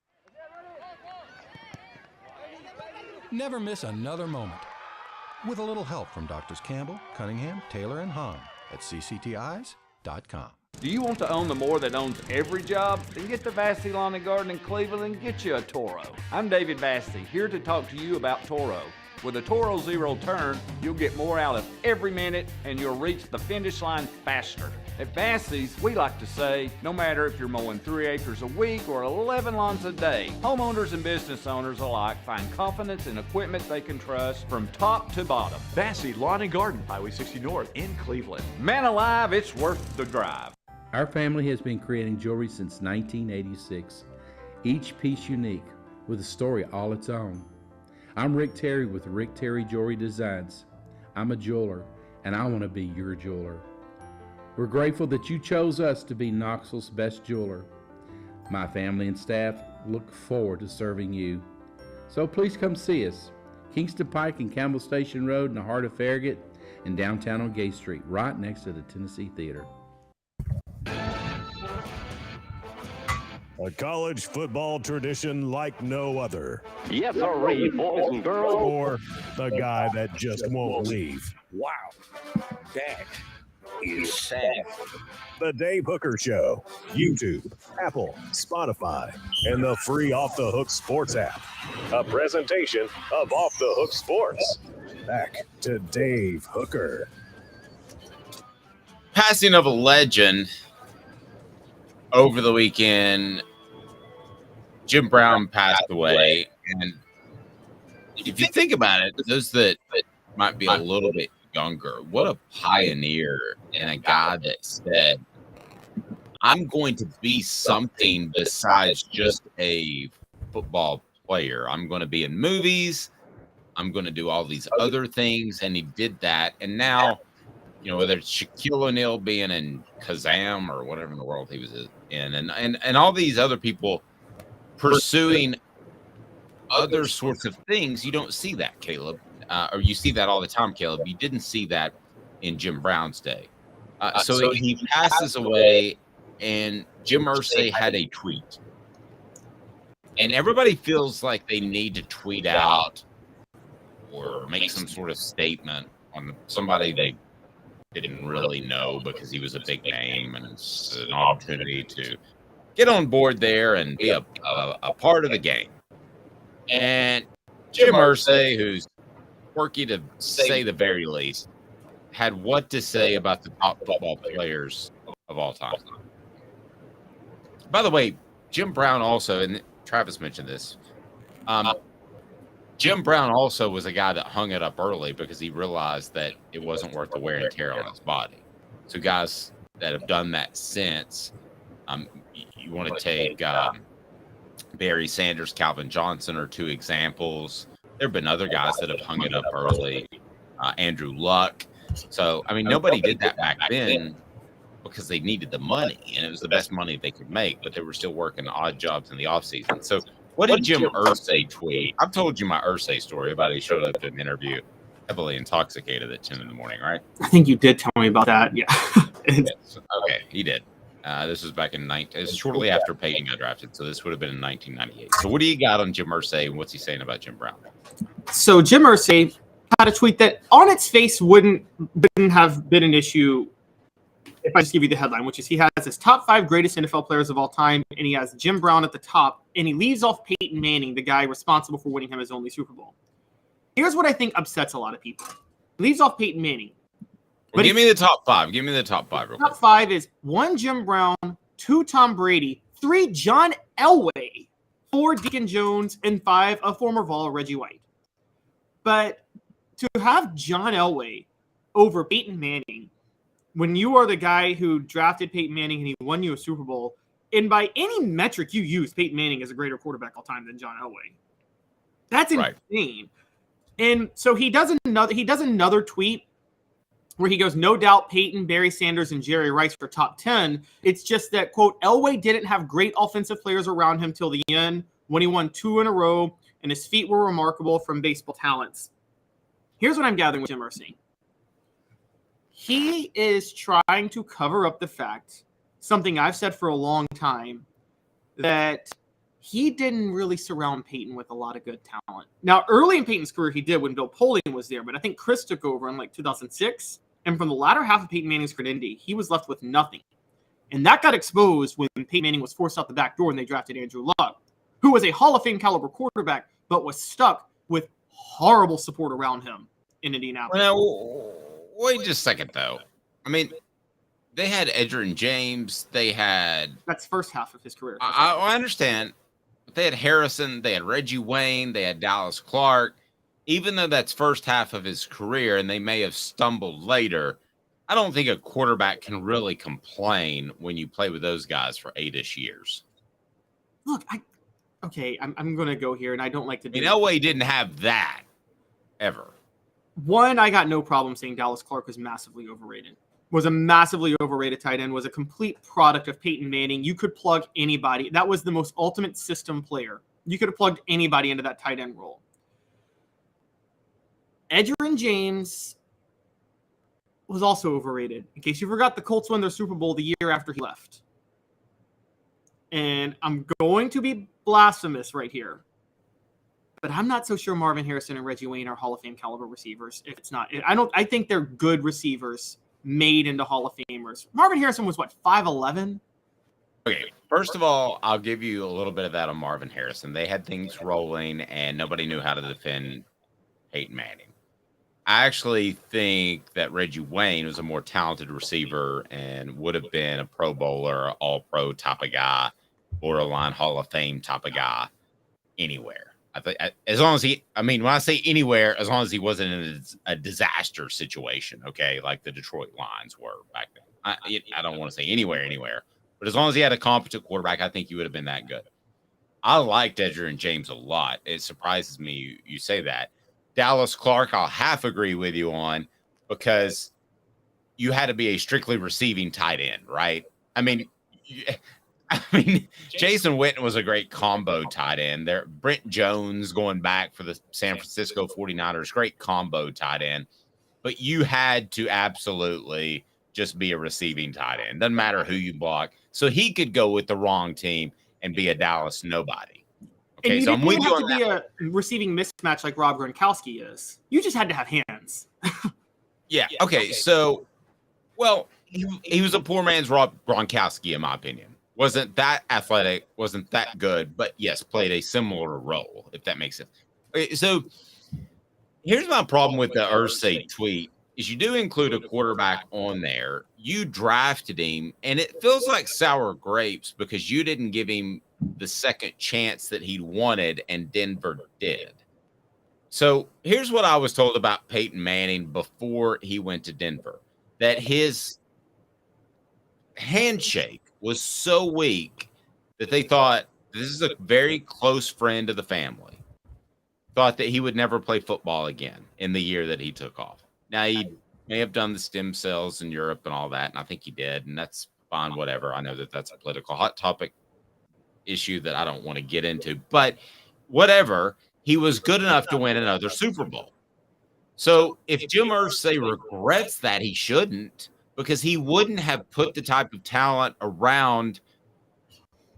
Never miss another moment. With a little help from Doctors Campbell, Cunningham, Taylor, and Hahn at cctis.com. Do you want to own the more that owns every job? Then get to Vassey Lawn and Garden in Cleveland and get you a Toro. I'm David Vassey, here to talk to you about Toro. With a Toro Zero Turn, you'll get more out of every minute and you'll reach the finish line faster. At Vassey's, we like to say, no matter if you're mowing 3 acres a week or 11 lawns a day, homeowners and business owners alike find confidence in equipment they can trust from top to bottom. Vassey Lawn and Garden, Highway 60 North in Cleveland. Man alive, it's worth the drive. Our family has been creating jewelry since 1986, each piece unique with a story all its own. I'm Rick Terry with Rick Terry Jewelry Designs. I'm a jeweler, and I want to be your jeweler. We're grateful that you chose us to be Knoxville's best jeweler. My family and staff look forward to serving you. So please come see us. Kingston Pike and Campbell Station Road in the heart of Farragut and downtown on Gay Street, right next to the Tennessee Theater. A college football tradition like no other. Yes, sir, boys and girls. Or the guy that just won't leave. Wow, that is sad. The Dave Hooker Show. YouTube, Apple, Spotify, and the free Off the Hook Sports app. A presentation of Off the Hook Sports. Back to Dave Hooker. Passing of a legend over the weekend. Jim Brown passed away, and if you think about it, those that might be a little bit younger, what a pioneer and a guy that said, I'm going to be something besides just a football player. I'm going to be in movies. I'm going to do all these other things, and he did that. And now, you know, whether it's Shaquille O'Neal being in Kazam or whatever in the world he was in, and all these other people pursuing other sorts of things, you don't see that, Caleb. Or you see that all the time, Caleb. You didn't see that in Jim Brown's day. So he passes away, and Jim Irsay had a tweet. And everybody feels like they need to tweet out or make some sort of statement on somebody they didn't really know because he was a big name, and it's an opportunity to get on board there and be a part of the game. And Jim Irsay, who's quirky to say the very least, had what to say about the top football players of all time. By the way, Jim Brown also, and Travis mentioned this, Jim Brown also was a guy that hung it up early because he realized that it wasn't worth the wear and tear on his body. So guys that have done that since, you want to take Barry Sanders, Calvin Johnson are two examples. There have been other guys that have hung it up early. Andrew Luck. So, I mean, nobody did that back then because they needed the money, and it was the best money they could make, but they were still working odd jobs in the offseason. So what did Jim Irsay tweet? I've told you my Irsay story about he showed up to an interview heavily intoxicated at 10 in the morning, right? I think you did tell me about that. Yeah. Yes. Okay, he did. This was back in shortly after Peyton got drafted, so this would have been in 1998. So what do you got on Jim Irsay, and what's he saying about Jim Brown? So Jim Irsay had a tweet that on its face wouldn't have been an issue if I just give you the headline, which is he has his top 5 greatest NFL players of all time, and he has Jim Brown at the top, and he leaves off Peyton Manning, the guy responsible for winning him his only Super Bowl. Here's what I think upsets a lot of people. He leaves off Peyton Manning. Well, give me the top 5. Give me the top 5 real quick. Top 5 is 1 Jim Brown, 2 Tom Brady, 3 John Elway, 4 Deacon Jones, and 5 a former Vol, Reggie White. But to have John Elway over Peyton Manning, when you are the guy who drafted Peyton Manning and he won you a Super Bowl, and by any metric you use, Peyton Manning is a greater quarterback all time than John Elway. That's insane. Right. And so he does another tweet where he goes, no doubt Peyton, Barry Sanders, and Jerry Rice are top 10. It's just that, quote, Elway didn't have great offensive players around him till the end when he won 2 in a row, and his feet were remarkable from baseball talents. Here's what I'm gathering with Jim Irsay. he is trying to cover up the fact, something I've said for a long time, that he didn't really surround Peyton with a lot of good talent. Now, early in Peyton's career, he did when Bill Polian was there, but I think Chris took over in like 2006. And from the latter half of Peyton Manning's career in Indy, he was left with nothing. And that got exposed when Peyton Manning was forced out the back door and they drafted Andrew Luck, who was a Hall of Fame caliber quarterback, but was stuck with horrible support around him in Indianapolis. Well, wait just a second, though. I mean, they had Edgerrin James. They had... That's first half of his career. I understand. But they had Harrison. They had Reggie Wayne. They had Dallas Clark. Even though that's first half of his career and they may have stumbled later, I don't think a quarterback can really complain when you play with those guys for 8-ish years. Look, I'm going to go here, and I don't like to do Elway didn't have that ever. One, I got no problem saying Dallas Clark was massively overrated. Was a massively overrated tight end, was a complete product of Peyton Manning. You could plug anybody. That was the most ultimate system player. You could have plugged anybody into that tight end role. Edgerrin James was also overrated. In case you forgot, the Colts won their Super Bowl the year after he left. And I'm going to be blasphemous right here, but I'm not so sure Marvin Harrison and Reggie Wayne are Hall of Fame caliber receivers. If it's not, I think they're good receivers made into Hall of Famers. Marvin Harrison was what, 5'11"? Okay, first of all, I'll give you a little bit of that on Marvin Harrison. They had things rolling and nobody knew how to defend Peyton Manning. I actually think that Reggie Wayne was a more talented receiver and would have been a Pro Bowler, All-Pro type of guy, borderline Hall of Fame type of guy anywhere. I think as long as when I say anywhere, as long as he wasn't in a disaster situation, okay, like the Detroit Lions were back then. I don't want to say anywhere, but as long as he had a competent quarterback, I think he would have been that good. I liked Edgerrin James a lot. It surprises me you say that. Dallas Clark, I'll half agree with you on, because you had to be a strictly receiving tight end, right? I mean, Jason Witten was a great combo tight end. There, Brent Jones going back for the San Francisco 49ers, great combo tight end. But you had to absolutely just be a receiving tight end. Doesn't matter who you block. So he could go with the wrong team and be a Dallas nobody. Okay, so I'm with you on that. You didn't have to be a receiving mismatch like Rob Gronkowski is. You just had to have hands. Yeah. Okay. So, well, he was a poor man's Rob Gronkowski, in my opinion. Wasn't that athletic, wasn't that good, but yes, played a similar role, if that makes sense. Okay, so here's my problem with the Irsay tweet is you do include a quarterback on there. You drafted him, and it feels like sour grapes because you didn't give him the second chance that he wanted, and Denver did. So here's what I was told about Peyton Manning before he went to Denver, that his handshake was so weak that they thought this is a very close friend of the family, thought that he would never play football again in the year that he took off. Now, he may have done the stem cells in Europe and all that, and I think he did, and that's fine, whatever. I know that that's a political hot topic issue that I don't want to get into, but whatever, he was good enough to win another Super Bowl. So if Jim Irsay regrets that, he shouldn't, because he wouldn't have put the type of talent around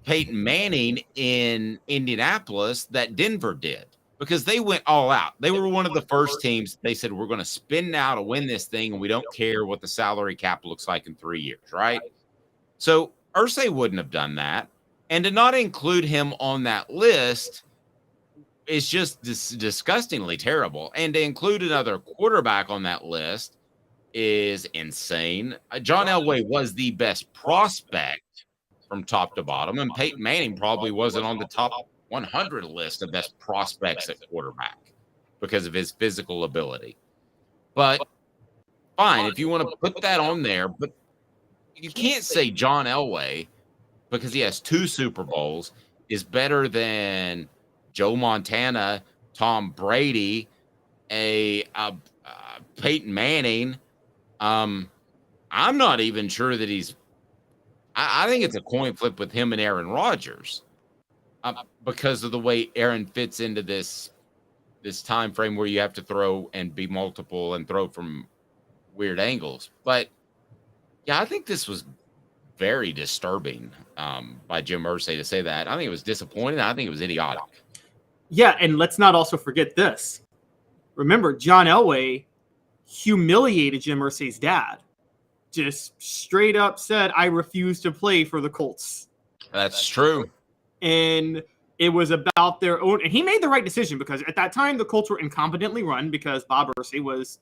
Peyton Manning in Indianapolis that Denver did, because they went all out. They were one of the first teams. They said, we're going to spend now to win this thing, and we don't care what the salary cap looks like in 3 years, right? So Irsay wouldn't have done that. And to not include him on that list is just disgustingly terrible. And to include another quarterback on that list is insane. John Elway was the best prospect from top to bottom, and Peyton Manning probably wasn't on the top 100 list of best prospects at quarterback because of his physical ability. But fine, if you want to put that on there, but you can't say John Elway, because he has 2 Super Bowls, is better than Joe Montana, Tom Brady, Peyton Manning. I'm not even sure that he's. I think it's a coin flip with him and Aaron Rodgers, because of the way Aaron fits into this time frame where you have to throw and be multiple and throw from weird angles. But yeah, I think this was very disturbing by Jim Irsay to say that. I think it was disappointing. I think it was idiotic. Yeah, and let's not also forget this. Remember, John Elway humiliated Jim Irsay's dad. Just straight up said, I refuse to play for the Colts. That's true. And it was about their own. And he made the right decision because at that time, the Colts were incompetently run because Bob Irsay was.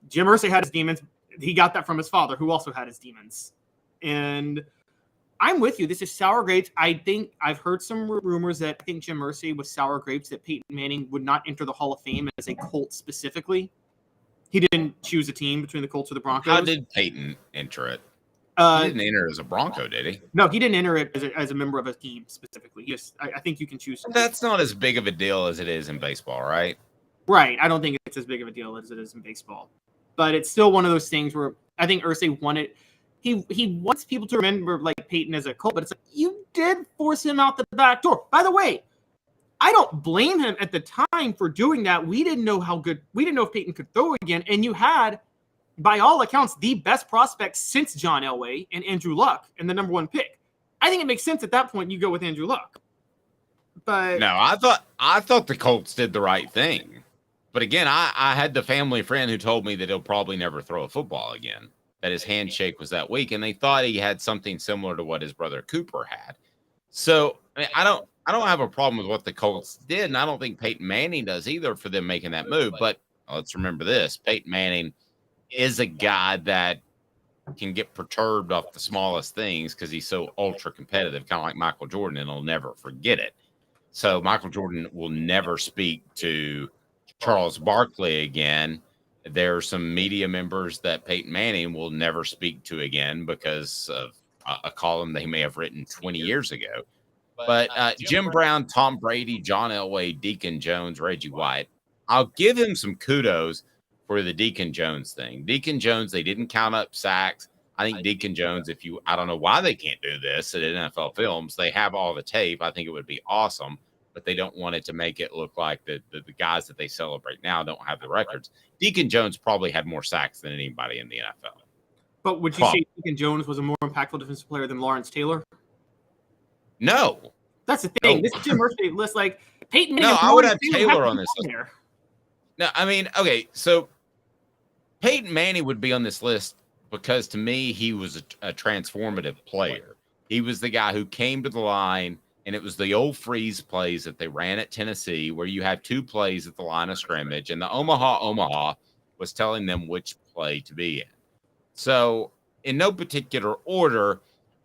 Jim Irsay had his demons. He got that from his father, who also had his demons. And I'm with you. This is sour grapes. I think I've heard some rumors that I think Jim Irsay was sour grapes that Peyton Manning would not enter the Hall of Fame as a Colt specifically. He didn't choose a team between the Colts or the Broncos. How did Peyton enter it? He didn't enter as a Bronco, did he? No, he didn't enter it as a member of a team specifically. Yes, I think you can choose. That's not as big of a deal as it is in baseball, right? Right. I don't think it's as big of a deal as it is in baseball. But it's still one of those things where I think Irsay wanted – he wants people to remember like Peyton as a Colt, but it's like you did force him out the back door. By the way, I don't blame him at the time for doing that. We didn't know if Peyton could throw again. And you had, by all accounts, the best prospect since John Elway and Andrew Luck and the number one pick. I think it makes sense at that point you go with Andrew Luck. But no, I thought the Colts did the right thing. But again, I had the family friend who told me that he'll probably never throw a football again, that his handshake was that weak, and they thought he had something similar to what his brother Cooper had. So I mean, I don't have a problem with what the Colts did, and I don't think Peyton Manning does either for them making that move. But let's remember this. Peyton Manning is a guy that can get perturbed off the smallest things because he's so ultra competitive, kind of like Michael Jordan, and he'll never forget it. So Michael Jordan will never speak to Charles Barkley again. There are some media members that Peyton Manning will never speak to again because of a column they may have written 20 years ago. But Jim Brown, Tom Brady, John Elway, Deacon Jones, Reggie White, I'll give him some kudos for the Deacon Jones thing. Deacon Jones, they didn't count up sacks. I think Deacon Jones, I don't know why they can't do this at NFL Films. They have all the tape. I think it would be awesome, but they don't want it to make it look like the guys that they celebrate now don't have the records. Deacon Jones probably had more sacks than anybody in the NFL. But would you say Deacon Jones was a more impactful defensive player than Lawrence Taylor? No. That's the thing. No. This is Jim Irsay list. Like Peyton Manning. No, I would have Taylor on this list. No, I mean, okay, so Peyton Manning would be on this list because to me, he was a transformative player. He was the guy who came to the line, and it was the old freeze plays that they ran at Tennessee where you have two plays at the line of scrimmage, and the Omaha was telling them which play to be in. So in no particular order,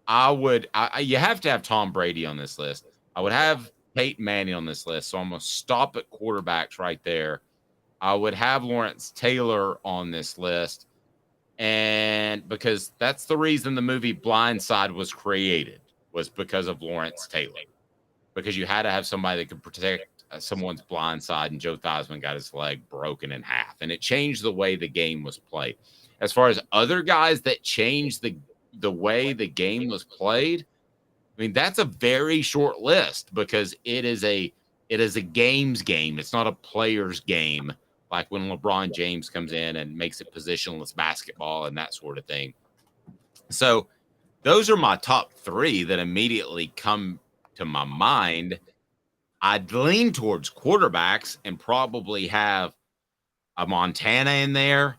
you have to have Tom Brady on this list. I would have Peyton Manning on this list, so I'm going to stop at quarterbacks right there. I would have Lawrence Taylor on this list, and because that's the reason the movie Blind Side was created, was because of Lawrence Taylor, because you had to have somebody that could protect someone's blind side, and Joe Theismann got his leg broken in half, and it changed the way the game was played. As far as other guys that changed the way the game was played, I mean, that's a very short list because it is a game's game. It's not a player's game, like when LeBron James comes in and makes it positionless basketball and that sort of thing. So those are my top three that immediately come to my mind. I'd lean towards quarterbacks and probably have a Montana in there.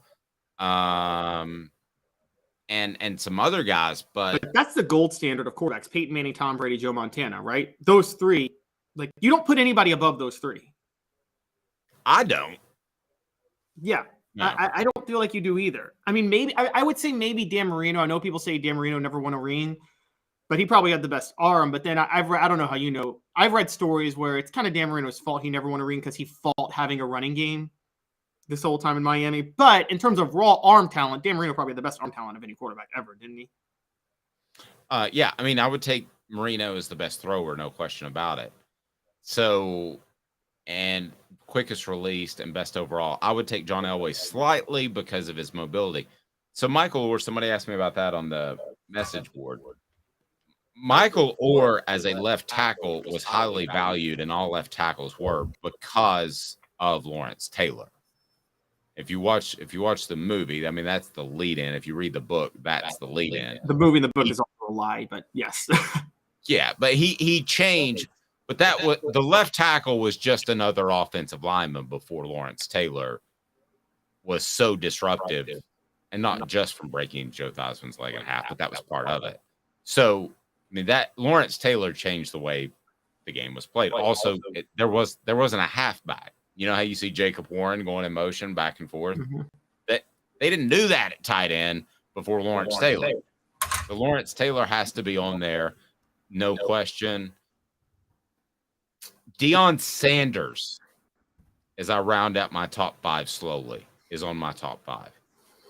And some other guys, but that's the gold standard of quarterbacks: Peyton Manning, Tom Brady, Joe Montana, right? Those three, like you don't put anybody above those three. I don't. Yeah, no. I don't feel like you do either. I mean, maybe I would say maybe Dan Marino. I know people say Dan Marino never won a ring, but he probably had the best arm. But then I don't know how you know. I've read stories where it's kind of Dan Marino's fault he never won a ring because he fought having a running game this whole time in Miami. But in terms of raw arm talent, Dan Marino probably had the best arm talent of any quarterback ever, didn't he? Yeah, I mean, I would take Marino as the best thrower, no question about it. So, and quickest released and best overall, I would take John Elway slightly because of his mobility. So Michael Orr, somebody asked me about that on the message board. Michael Orr as a left tackle was highly valued, and all left tackles were because of Lawrence Taylor. If you watch the movie, I mean, that's the lead in. If you read the book, that's the lead in. The movie and the book is also a lie, but yes. Yeah, but he changed. But that was the left tackle was just another offensive lineman before Lawrence Taylor was so disruptive, and not just from breaking Joe Theismann's leg in half, but that was part of it. So I mean, that Lawrence Taylor changed the way the game was played. Also, there wasn't a halfback. You know how you see Jacob Warren going in motion back and forth? That they didn't do that at tight end before Lawrence Taylor. So Lawrence Taylor has to be on there, no question. Deion Sanders, as I round out my top 5 slowly, is on my top 5.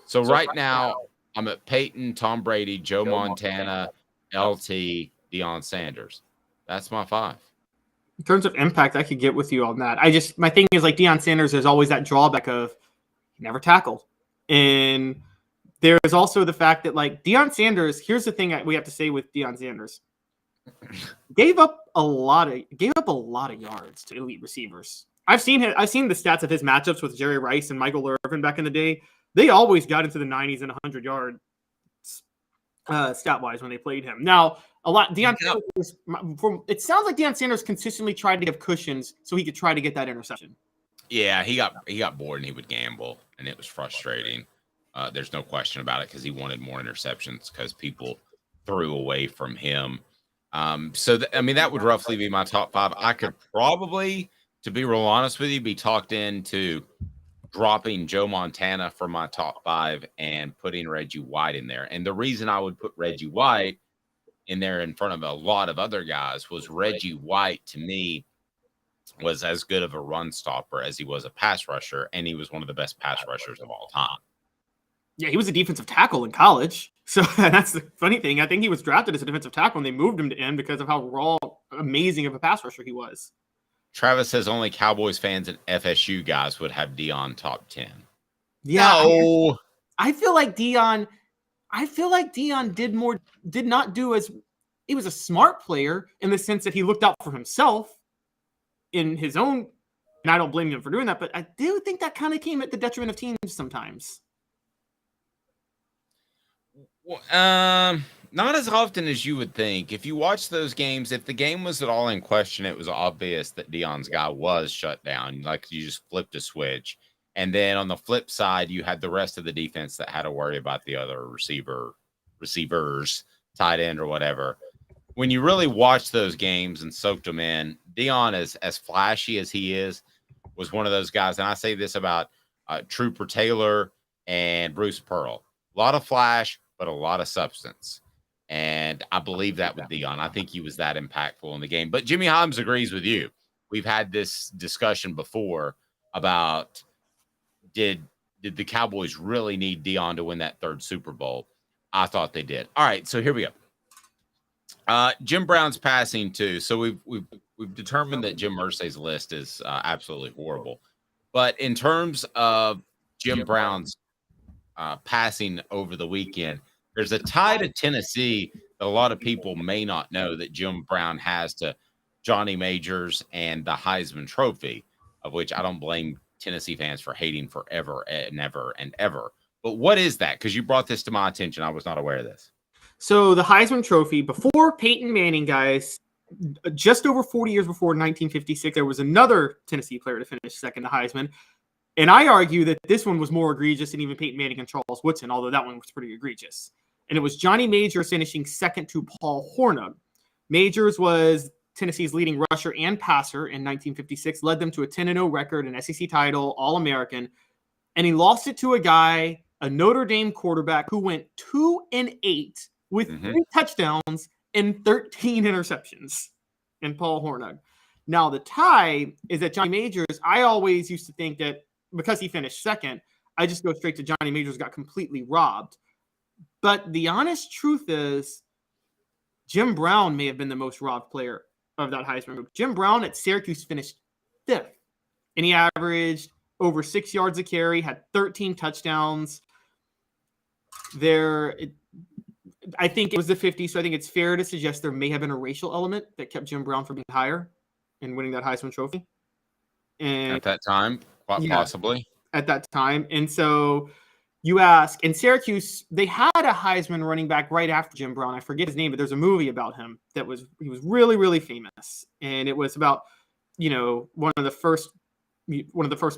So right now, I'm at Peyton, Tom Brady, Joe Montana, LT, Deion Sanders. That's my 5. In terms of impact, I could get with you on that. My thing is like Deion Sanders, there's always that drawback of he never tackled. And there's also the fact that like Deion Sanders, here's the thing we have to say with Deion Sanders. Gave up a lot of yards to elite receivers. I've seen the stats of his matchups with Jerry Rice and Michael Irvin back in the day. They always got into the 90s and 100 yard stat wise when they played him. Now, Deion Sanders, it sounds like Deion Sanders consistently tried to give cushions so he could try to get that interception. Yeah, he got bored and he would gamble, and it was frustrating. There's no question about it because he wanted more interceptions because people threw away from him. That would roughly be my top 5. I could probably, to be real honest with you, be talked into dropping Joe Montana for my top 5 and putting Reggie White in there. And the reason I would put Reggie White in there in front of a lot of other guys was Reggie White, to me, was as good of a run stopper as he was a pass rusher, and he was one of the best pass rushers of all time. Yeah, he was a defensive tackle in college. So that's the funny thing. I think he was drafted as a defensive tackle, and they moved him to end because of how raw, amazing of a pass rusher he was. Travis says only Cowboys fans and FSU guys would have Deion top 10. Yeah, no. I feel like Deion did not do as he was a smart player in the sense that he looked out for himself in his own, and I don't blame him for doing that, but I do think that kind of came at the detriment of teams sometimes. Not as often as you would think. If you watch those games, if the game was at all in question, it was obvious that Deion's guy was shut down. Like you just flipped a switch. And then on the flip side, you had the rest of the defense that had to worry about the other receivers, tight end or whatever. When you really watch those games and soaked them in, Deion, as flashy as he is, was one of those guys. And I say this about Trooper Taylor and Bruce Pearl. A lot of flash, but a lot of substance. And I believe that with Deion. I think he was that impactful in the game. But Jimmy Holmes agrees with you. We've had this discussion before about did the Cowboys really need Deion to win that 3rd Super Bowl? I thought they did. All right, so here we go. Jim Brown's passing too. So we've determined that Jim Irsay's list is absolutely horrible. But in terms of Jim Brown's passing over the weekend, there's a tie to Tennessee that a lot of people may not know that Jim Brown has to Johnny Majors and the Heisman Trophy, of which I don't blame Tennessee fans for hating forever and ever and ever. But what is that? Because you brought this to my attention. I was not aware of this. So the Heisman Trophy, before Peyton Manning, guys, just over 40 years before 1956, there was another Tennessee player to finish second to Heisman. And I argue that this one was more egregious than even Peyton Manning and Charles Woodson, although that one was pretty egregious. And it was Johnny Majors finishing second to Paul Hornung. Majors was Tennessee's leading rusher and passer in 1956, led them to a 10-0 record, an SEC title, All-American. And he lost it to a guy, a Notre Dame quarterback, who went 2-8 with 3 touchdowns and 13 interceptions in Paul Hornung. Now, the tie is that Johnny Majors, I always used to think that because he finished second, I just go straight to Johnny Majors got completely robbed. But the honest truth is Jim Brown may have been the most robbed player of that Heisman group. Jim Brown at Syracuse finished 5th, and he averaged over 6 yards a carry, had 13 touchdowns. I think it was the 50s, so I think it's fair to suggest there may have been a racial element that kept Jim Brown from being higher and winning that Heisman Trophy. And at that time, quite possibly. at that time. And so you ask, in Syracuse, they had a Heisman running back right after Jim Brown. I forget his name, but there's a movie about him he was really, really famous. And it was about, one of the first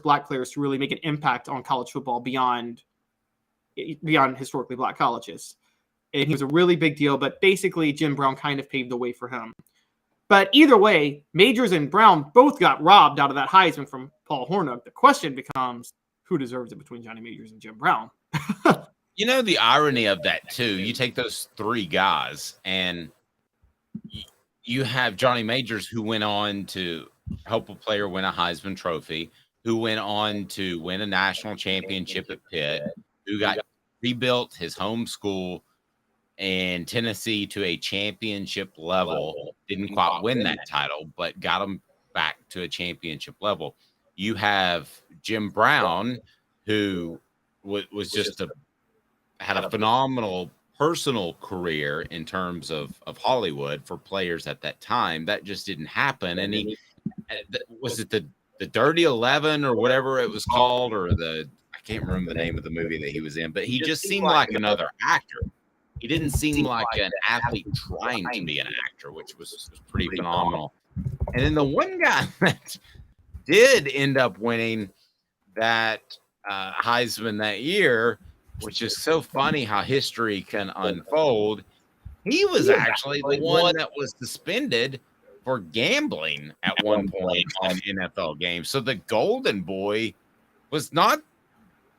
black players to really make an impact on college football beyond historically black colleges. And he was a really big deal, but basically Jim Brown kind of paved the way for him. But either way, Majors and Brown both got robbed out of that Heisman from Paul Hornung. The question becomes, who deserves it between Johnny Majors and Jim Brown? The irony of that, too, you take those three guys, and you have Johnny Majors, who went on to help a player win a Heisman Trophy, who went on to win a national championship at Pitt, who got rebuilt his home school in Tennessee to a championship level. Didn't quite win that title, but got him back to a championship level. You have Jim Brown, who was just had a phenomenal personal career in terms of Hollywood for players at that time. That just didn't happen. And he was it the Dirty 11 or whatever it was called, or I can't remember the name of the movie that he was in, but he just seemed like another actor. He didn't seem like an athlete trying to be an actor, which was pretty phenomenal. And then the one guy that did end up winning that Heisman that year, which is so funny how history can unfold, he was actually the one that was suspended for gambling at one point on NFL games. So the golden boy was not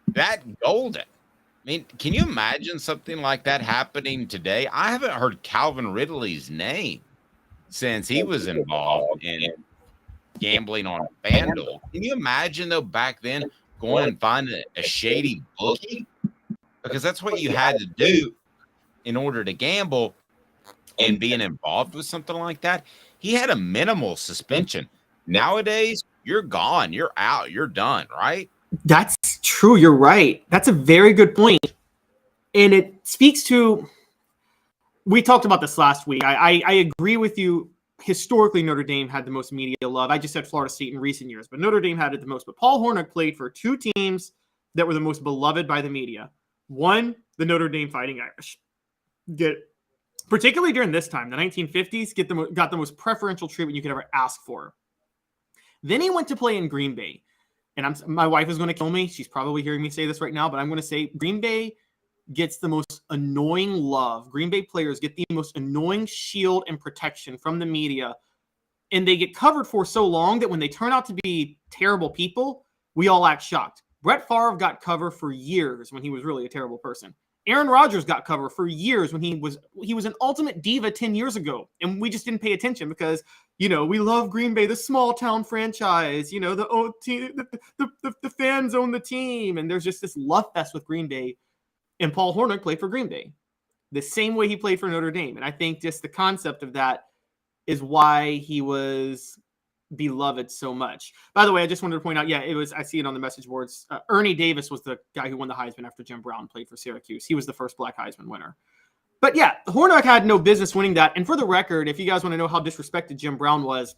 that golden. I mean, can you imagine something like that happening today? I haven't heard Calvin Ridley's name since he was involved in gambling on FanDuel. Can you imagine, though, back then going and finding a shady bookie? Because that's what you had to do in order to gamble, and being involved with something like that. He had a minimal suspension. Nowadays, you're gone. You're out. You're done, right? That's true. You're right. That's a very good point. And it speaks to, we talked about this last week. I agree with you. Historically, Notre Dame had the most media love. I just said Florida State in recent years, but Notre Dame had it the most. But Paul Hornung played for two teams that were the most beloved by the media. One, the Notre Dame Fighting Irish. Particularly during this time, the 1950s, got the most preferential treatment you could ever ask for. Then he went to play in Green Bay. And my wife is going to kill me. She's probably hearing me say this right now, but I'm going to say Green Bay gets the most annoying love. Green Bay players get the most annoying shield and protection from the media. And they get covered for so long that when they turn out to be terrible people, we all act shocked. Brett Favre got cover for years when he was really a terrible person. Aaron Rodgers got cover for years when he was an ultimate diva 10 years ago. And we just didn't pay attention because, we love Green Bay, the small town franchise, the fans own the team. And there's just this love fest with Green Bay. And Paul Hornung played for Green Bay the same way he played for Notre Dame. And I think just the concept of that is why he was beloved so much. By the way, I just wanted to point out, I see it on the message boards. Ernie Davis was the guy who won the Heisman after Jim Brown played for Syracuse. He was the first black Heisman winner. But yeah, Hornung had no business winning that. And for the record, if you guys want to know how disrespected Jim Brown was,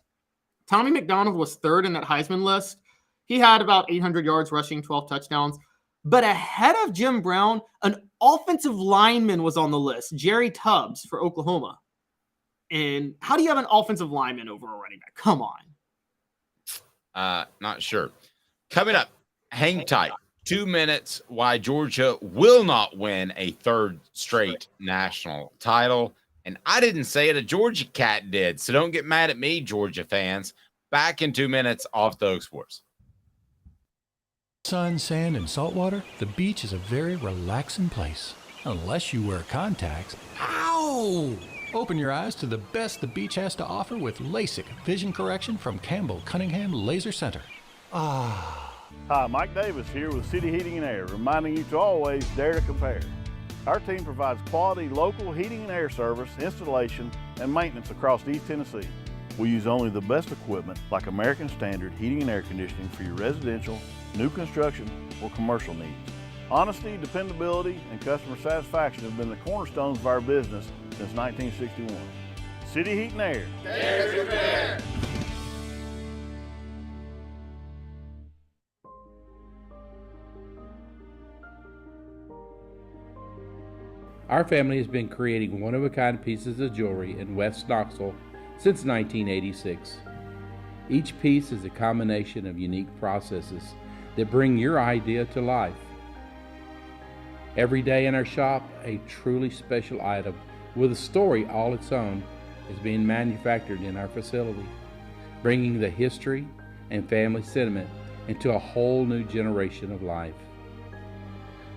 Tommy McDonald was third in that Heisman list. He had about 800 yards rushing, 12 touchdowns. But ahead of Jim Brown, an offensive lineman was on the list, Jerry Tubbs for Oklahoma. And how do you have an offensive lineman over a running back? Come on. Not sure. Coming up, hang tight. 2 minutes why Georgia will not win a third straight national title. And I didn't say it, a Georgia cat did. So don't get mad at me, Georgia fans. Back in 2 minutes off the Oak Sports. Sun, sand, and salt water, the beach is a very relaxing place. Unless you wear contacts. Ow! Open your eyes to the best the beach has to offer with LASIK vision correction from Campbell Cunningham Laser Center. Ah. Hi, Mike Davis here with City Heating and Air, reminding you to always dare to compare. Our team provides quality local heating and air service, installation, and maintenance across East Tennessee. We use only the best equipment like American Standard heating and air conditioning for your residential, new construction, or commercial needs. Honesty, dependability, and customer satisfaction have been the cornerstones of our business since 1961. City Heat and Air. Dare to compare. Our family has been creating one-of-a-kind pieces of jewelry in West Knoxville since 1986. Each piece is a combination of unique processes that bring your idea to life. Every day in our shop, a truly special item with a story all its own is being manufactured in our facility, bringing the history and family sentiment into a whole new generation of life.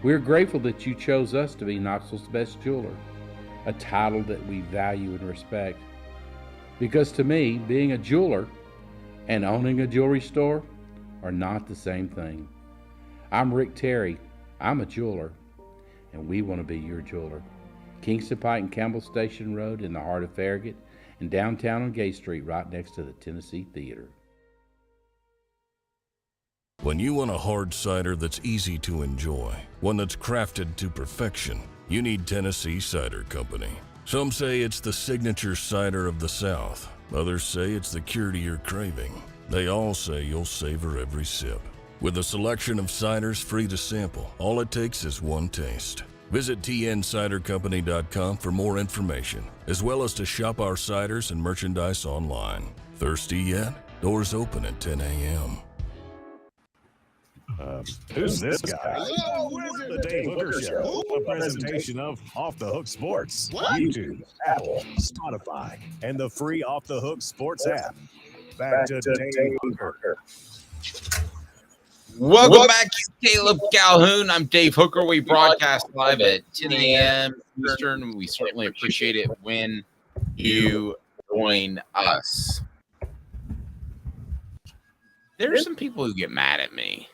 We're grateful that you chose us to be Knoxville's best jeweler, a title that we value and respect. Because to me, being a jeweler and owning a jewelry store are not the same thing. I'm Rick Terry. I'm a jeweler, and we want to be your jeweler. Kingston Pike and Campbell Station Road in the heart of Farragut, and downtown on Gay Street right next to the Tennessee Theater. When you want a hard cider that's easy to enjoy, one that's crafted to perfection, you need Tennessee Cider Company. Some say it's the signature cider of the South. Others say it's the cure to your craving. They all say you'll savor every sip. With a selection of ciders free to sample, all it takes is one taste. Visit tncidercompany.com for more information, as well as to shop our ciders and merchandise online. Thirsty yet? Doors open at 10 a.m. Who's this guy? The Dave Hooker Show, a presentation of Off the Hook Sports, YouTube, Apple, Spotify, and the free Off the Hook Sports app. Back to Dave Hooker. Welcome back to Caleb Calhoun. I'm Dave Hooker. We broadcast live at 10 a.m. Eastern. We certainly appreciate it when you join us. There are some people who get mad at me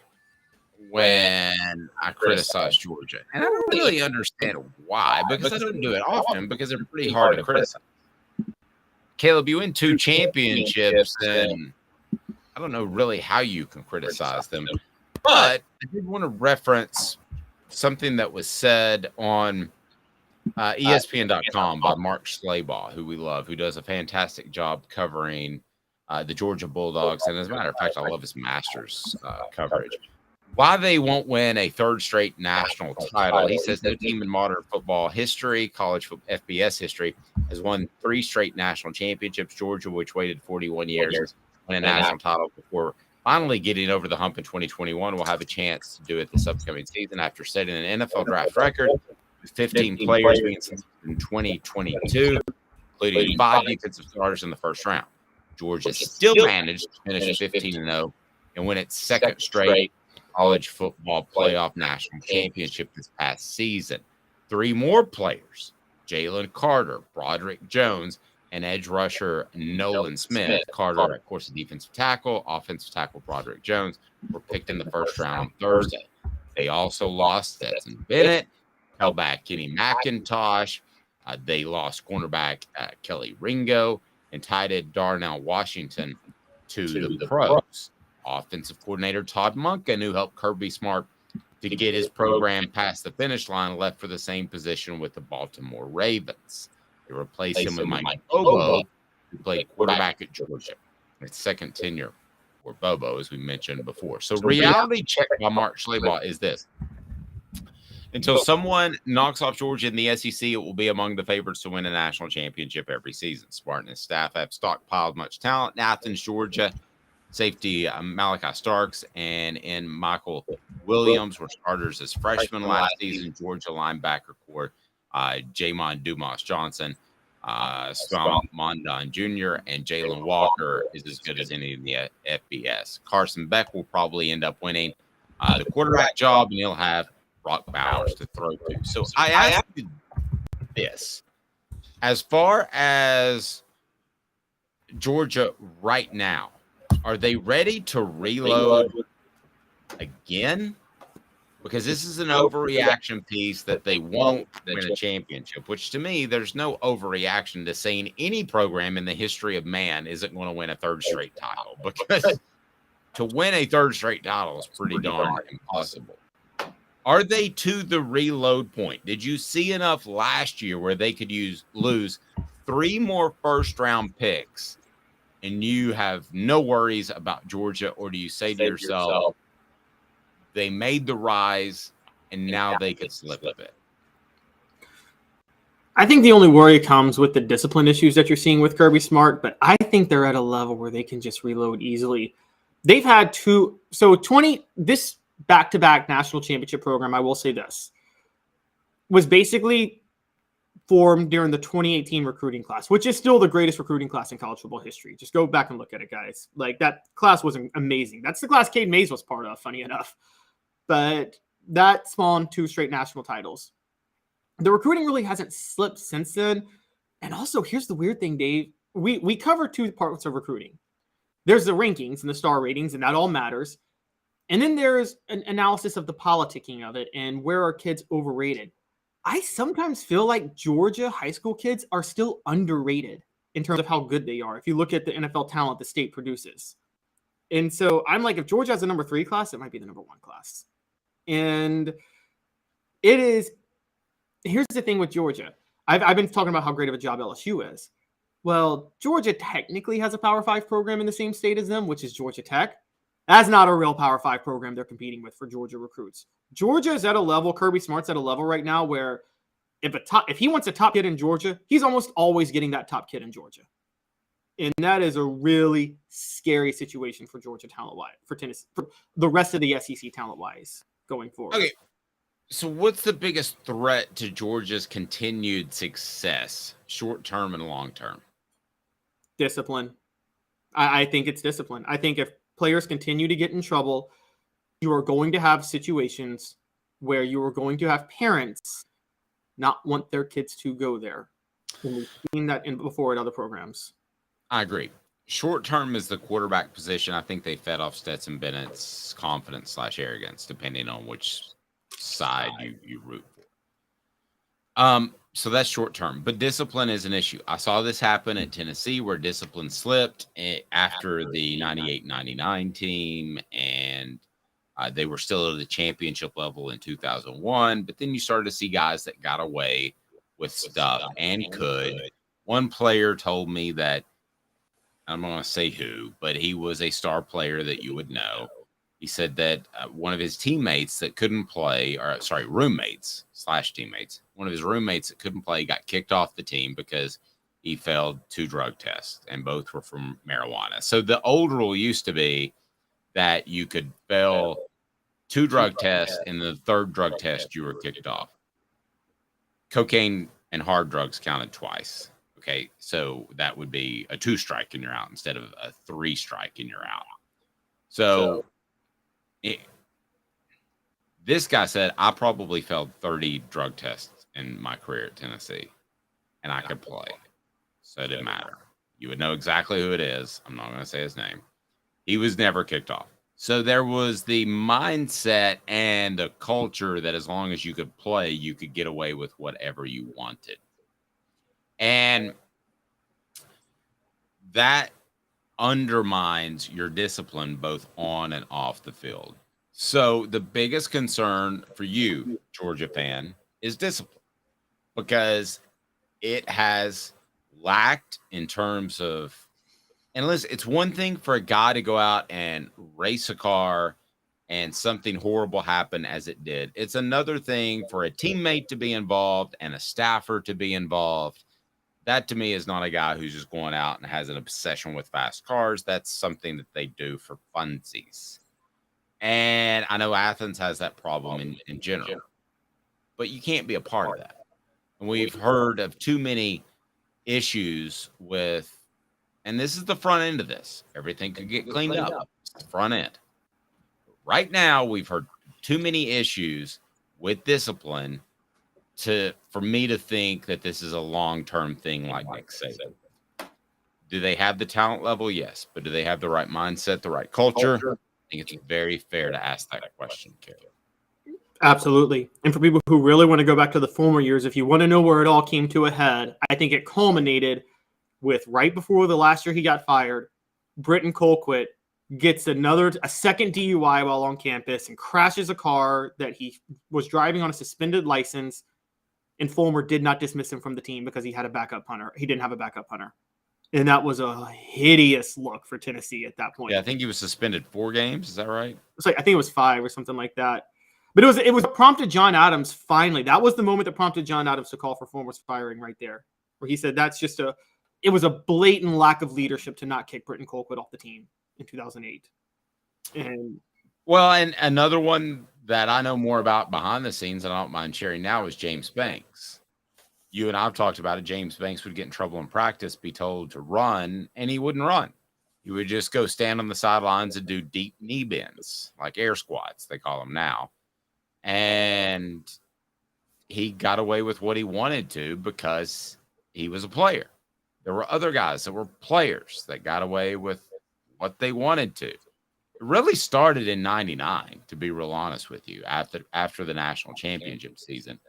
when I criticize Georgia. And I don't really understand why, because I don't do it often, because they're pretty hard to criticize. Caleb, you win 2 championships, and I don't know really how you can criticize them. But I did want to reference something that was said on ESPN.com by Mark Schleybaugh, who we love, who does a fantastic job covering the Georgia Bulldogs. And as a matter of fact, I love his Masters coverage. Why they won't win a 3rd straight national title. He says no team in modern football history, college FBS history, has won 3 straight national championships. Georgia, which waited 41 years to win a national title before finally getting over the hump in 2021, will have a chance to do it this upcoming season after setting an NFL draft record with 15 players being selected in 2022, including 5 defensive starters in the first round. Georgia still managed to finish 15-0 and win its 2nd straight college football playoff national championship this past season. 3 more players, Jalen Carter, Broderick Jones, and edge rusher Nolan Smith. Carter, of course, a defensive tackle, offensive tackle Broderick Jones, were picked in the first round on Thursday. They also lost Stetson Bennett, held back Kenny McIntosh. They lost cornerback Kelly Ringo and tight end Darnell Washington to the pros. Offensive coordinator Todd Monken, who helped Kirby Smart to get his program past the finish line, left for the same position with the Baltimore Ravens. They replaced him with Mike Bobo, who played quarterback at Georgia. Its 2nd tenure for Bobo, as we mentioned before. So reality check by Mark Schleybaugh is this. Until someone knocks off Georgia in the SEC, it will be among the favorites to win a national championship every season. Smart and his staff have stockpiled much talent in Athens, Georgia. Safety Malachi Starks and Michael Williams were starters as freshmen last season. Georgia linebacker core Jamon Dumas Johnson, Scrum Mondon Jr., and Jalen Walker is as good as any in the FBS. Carson Beck will probably end up winning the quarterback job, and he'll have Brock Bowers to throw to. So I ask you this. As far as Georgia right now, are they ready to reload again? Because this is an overreaction piece that they won't win a championship, which to me, there's no overreaction to saying any program in the history of man isn't going to win a 3rd straight title, because to win a 3rd straight title is pretty darn impossible. Are they to the reload point? Did you see enough last year where they could lose 3 more first-round picks and you have no worries about Georgia? Or do you say to yourself, they made the rise and now they could slip a bit? I think the only worry comes with the discipline issues that you're seeing with Kirby Smart, but I think they're at a level where they can just reload easily. They've had this back-to-back national championship program, I will say this, was basically formed during the 2018 recruiting class, which is still the greatest recruiting class in college football history. Just go back and look at it, guys. Like, that class was amazing. That's the class Cade Mays was part of, funny enough. But that spawned 2 straight national titles. The recruiting really hasn't slipped since then. And also, here's the weird thing, Dave. We cover 2 parts of recruiting. There's the rankings and the star ratings, and that all matters. And then there's an analysis of the politicking of it and where are kids overrated. I sometimes feel like Georgia high school kids are still underrated in terms of how good they are. If you look at the NFL talent the state produces. And so I'm like, if Georgia has a number 3 class, it might be the number 1 class. And here's the thing with Georgia. I've been talking about how great of a job LSU is. Well, Georgia technically has a Power 5 program in the same state as them, which is Georgia Tech. That's not a real Power 5 program they're competing with for Georgia recruits. Georgia is at a level, Kirby Smart's at a level right now where if he wants a top kid in Georgia, he's almost always getting that top kid in Georgia. And that is a really scary situation for Georgia talent-wise, for Tennessee, for the rest of the SEC talent-wise going forward. Okay. So what's the biggest threat to Georgia's continued success, short-term and long-term? Discipline. I think it's discipline. I think if players continue to get in trouble, you are going to have situations where you are going to have parents not want their kids to go there. And we've seen that before in other programs. I agree. Short term is the quarterback position. I think they fed off Stetson Bennett's confidence / arrogance, depending on which side you root for. So that's short term, but discipline is an issue. I saw this happen at Tennessee where discipline slipped after the 98-99 team, and they were still at the championship level in 2001. But then you started to see guys that got away with stuff and could. One player told me that, I'm not going to say who, but he was a star player that you would know. He said that one of his teammates that couldn't play, roommates / teammates, one of his roommates that couldn't play got kicked off the team because he failed 2 drug tests, and both were from marijuana. So the old rule used to be that you could fail 2 drug tests, and the 3rd drug test you were kicked off. Cocaine and hard drugs counted twice. Okay, so that would be a 2 strike and you're out instead of a 3 strike and you're out. So this guy said, I probably failed 30 drug tests in my career at Tennessee, and I could play. So it didn't matter. You would know exactly who it is. I'm not going to say his name. He was never kicked off. So there was the mindset and the culture that as long as you could play, you could get away with whatever you wanted. And that undermines your discipline both on and off the field. So the biggest concern for you, Georgia fan, is discipline, because it has lacked in terms of, and listen, it's one thing for a guy to go out and race a car and something horrible happen as it did. It's another thing for a teammate to be involved and a staffer to be involved. That to me is not a guy who's just going out and has an obsession with fast cars. That's something that they do for funsies. And I know Athens has that problem in general, but you can't be a part of that. And we've heard of too many issues with, and this is the front end of this. Everything could get cleaned up. It's the front end. Right now, we've heard too many issues with discipline for me to think that this is a long-term thing like Nick Saban. Do they have the talent level? Yes. But do they have the right mindset, the right culture? I think it's very fair to ask that question, Caleb. Absolutely. And for people who really want to go back to the former years, if you want to know where it all came to a head, I think it culminated with right before the last year he got fired, Britton Colquitt gets a second DUI while on campus and crashes a car that he was driving on a suspended license. And Fulmer did not dismiss him from the team because he had a backup punter. He didn't have a backup punter. And that was a hideous look for Tennessee at that point. Yeah, I think he was suspended 4 games. Is that right? I think it was 5 or something like that. But it was prompted John Adams finally. That was the moment that prompted John Adams to call for Fulmer's firing right there, where he said it was a blatant lack of leadership to not kick Britton Colquitt off the team in 2008. And another one that I know more about behind the scenes, and I don't mind sharing now, is James Banks. You and I've talked about it. James Banks would get in trouble in practice, be told to run, and he wouldn't run. He would just go stand on the sidelines and do deep knee bends, like air squats, they call them now. And he got away with what he wanted to because he was a player. There were other guys that were players that got away with what they wanted to. It really started in 99, to be real honest with you, after the national championship season.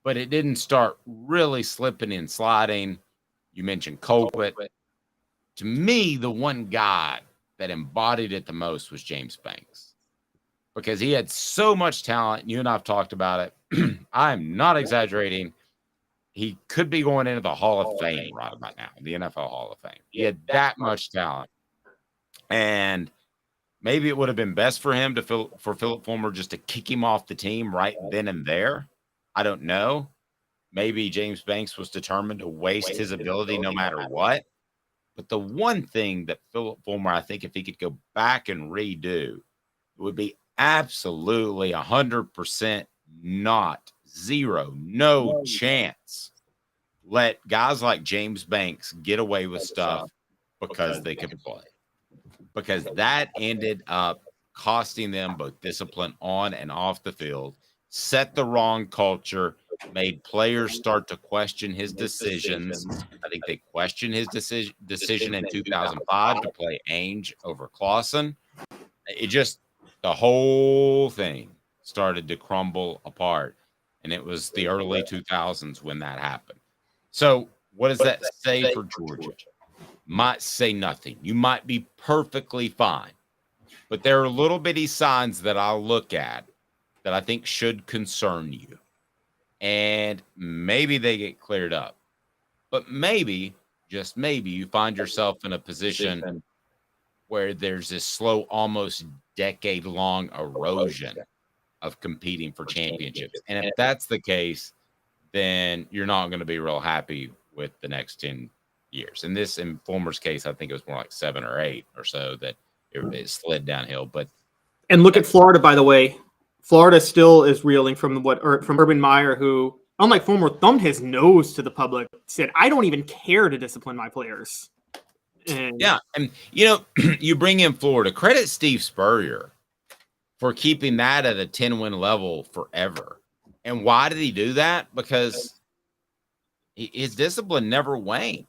But it didn't start really slipping and sliding. You mentioned Colquitt. To me, the one guy that embodied it the most was James Banks, because he had so much talent. You and I have talked about it. I'm not exaggerating. He could be going into the Hall of Fame right about now, the NFL Hall of Fame. He had that much talent. And maybe it would have been best for him for Philip Fulmer just to kick him off the team right then and there. I don't know. Maybe James Banks was determined to waste his ability no matter what. But the one thing that Philip Fulmer, I think if he could go back and redo, it would be absolutely 100% no chance let guys like James Banks get away with stuff because they could play. Because that ended up costing them both discipline on and off the field, set the wrong culture, made players start to question his decisions. I think they questioned his decision in 2005 to play Ainge over Clausen. The whole thing started to crumble apart, and it was the early 2000s when that happened. So what does that say for Georgia? Might say nothing. You might be perfectly fine, but there are little bitty signs that I'll look at that I think should concern you. And maybe they get cleared up, but maybe, just maybe, you find yourself in a position where there's this slow, almost decade-long erosion of competing for championships. And if that's the case, then you're not going to be real happy with the next 10 years. In Fulmer's case, I think it was more like 7 or 8 or so that it slid downhill. And look at Florida, by the way. Florida still is reeling from Urban Meyer, who, unlike Fulmer, thumbed his nose to the public, said, "I don't even care to discipline my players." And you bring in Florida. Credit Steve Spurrier for keeping that at a 10-win level forever. And why did he do that? Because his discipline never waned.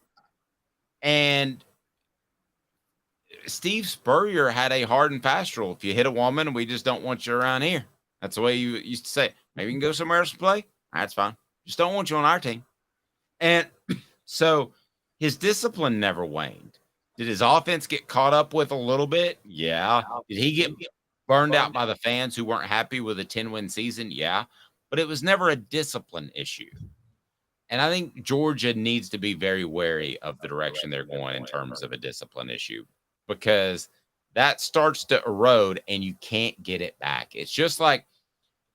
And Steve Spurrier had a hard and fast rule. If you hit a woman, we just don't want you around here. That's the way you used to say it. Maybe you can go somewhere else to play. That's fine. Just don't want you on our team. And so his discipline never waned. Did his offense get caught up with a little bit? Yeah. Did he get burned out by the fans who weren't happy with a 10-win season? Yeah. But it was never a discipline issue. And I think Georgia needs to be very wary of the direction they're going in terms of a discipline issue, because that starts to erode and you can't get it back. It's just like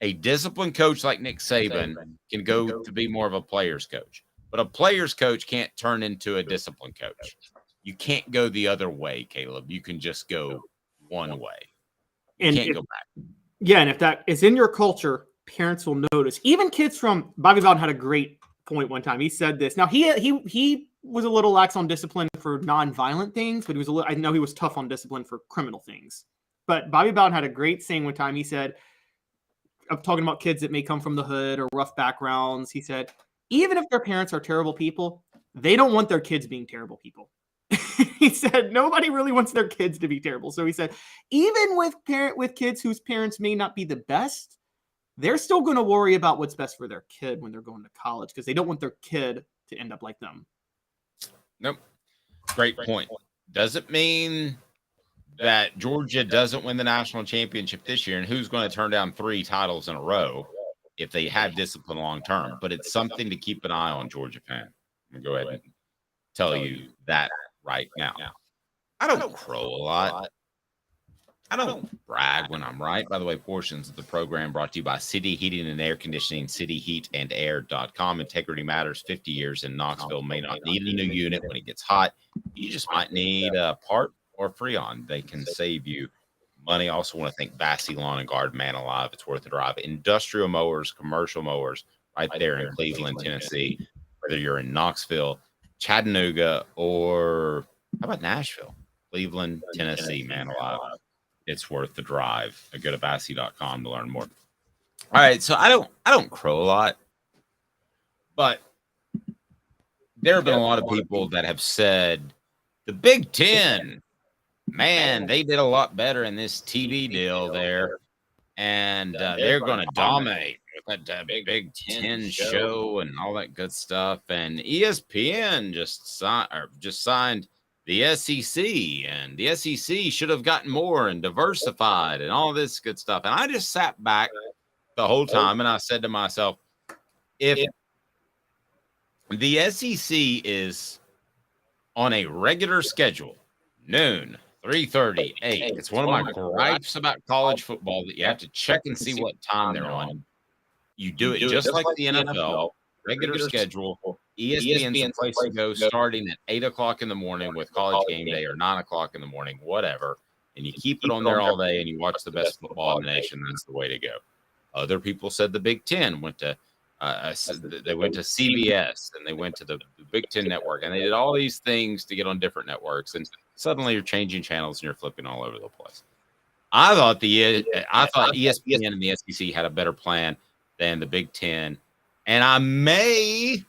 a disciplined coach like Nick Saban can go to be more of a player's coach, but a player's coach can't turn into a disciplined coach. You can't go the other way, Caleb. You can just go one way. You can't go back. Yeah, and if that is in your culture, parents will notice. Even kids from Bobby Bowden had a great point one time. He said this. Now he was a little lax on discipline for non-violent things, but I know he was tough on discipline for criminal things. But Bobby Bowden had a great saying one time. He said, I'm talking about kids that may come from the hood or rough backgrounds. He said, even if their parents are terrible people, they don't want their kids being terrible people. He said, nobody really wants their kids to be terrible. So he said, even with kids whose parents may not be the best, they're still going to worry about what's best for their kid when they're going to college, because they don't want their kid to end up like them. Nope. Great point. Doesn't mean that Georgia doesn't win the national championship this year, and who's going to turn down 3 titles in a row if they have discipline long term. But it's something to keep an eye on, Georgia fan. I'm going to go ahead and tell you that right now. I don't crow a lot. I don't brag when I'm right. By the way, portions of the program brought to you by City Heating and Air Conditioning, cityheatandair.com. Integrity matters. 50 years in Knoxville. May not need a new unit when it gets hot. You just might need a part or Freon. They can save you money. I also want to thank Bassey Lawn and Garden, man alive. It's worth the drive. Industrial mowers, commercial mowers, right there in Cleveland, Tennessee. Whether you're in Knoxville, Chattanooga, or how about Nashville? Cleveland, Tennessee, man alive. It's worth the drive. Go to Bassey.com to learn more. All right, so I don't crow a lot, but there have been a lot of people that have said the Big Ten, man, they did a lot better in this TV deal there, and they're going to dominate with that Big Ten show and all that good stuff. And ESPN just signed the SEC, and the SEC should have gotten more and diversified and all this good stuff. And I just sat back the whole time and I said to myself, if the SEC is on a regular schedule, noon, 3:30, 8, it's one of my gripes about college football that you have to check and see what time they're on. You do it just like the NFL, regular schedule. ESPN's the place to go starting at 8 o'clock in the morning with College Game Day, or 9 o'clock in the morning, whatever. And you keep it on there all day and you watch the best football in the nation. That's the way to go. Other people said the Big Ten went to CBS and they went to the Big Ten Network, and they did all these things to get on different networks. And suddenly you're changing channels and you're flipping all over the place. I thought ESPN and the SEC had a better plan than the Big Ten, and I may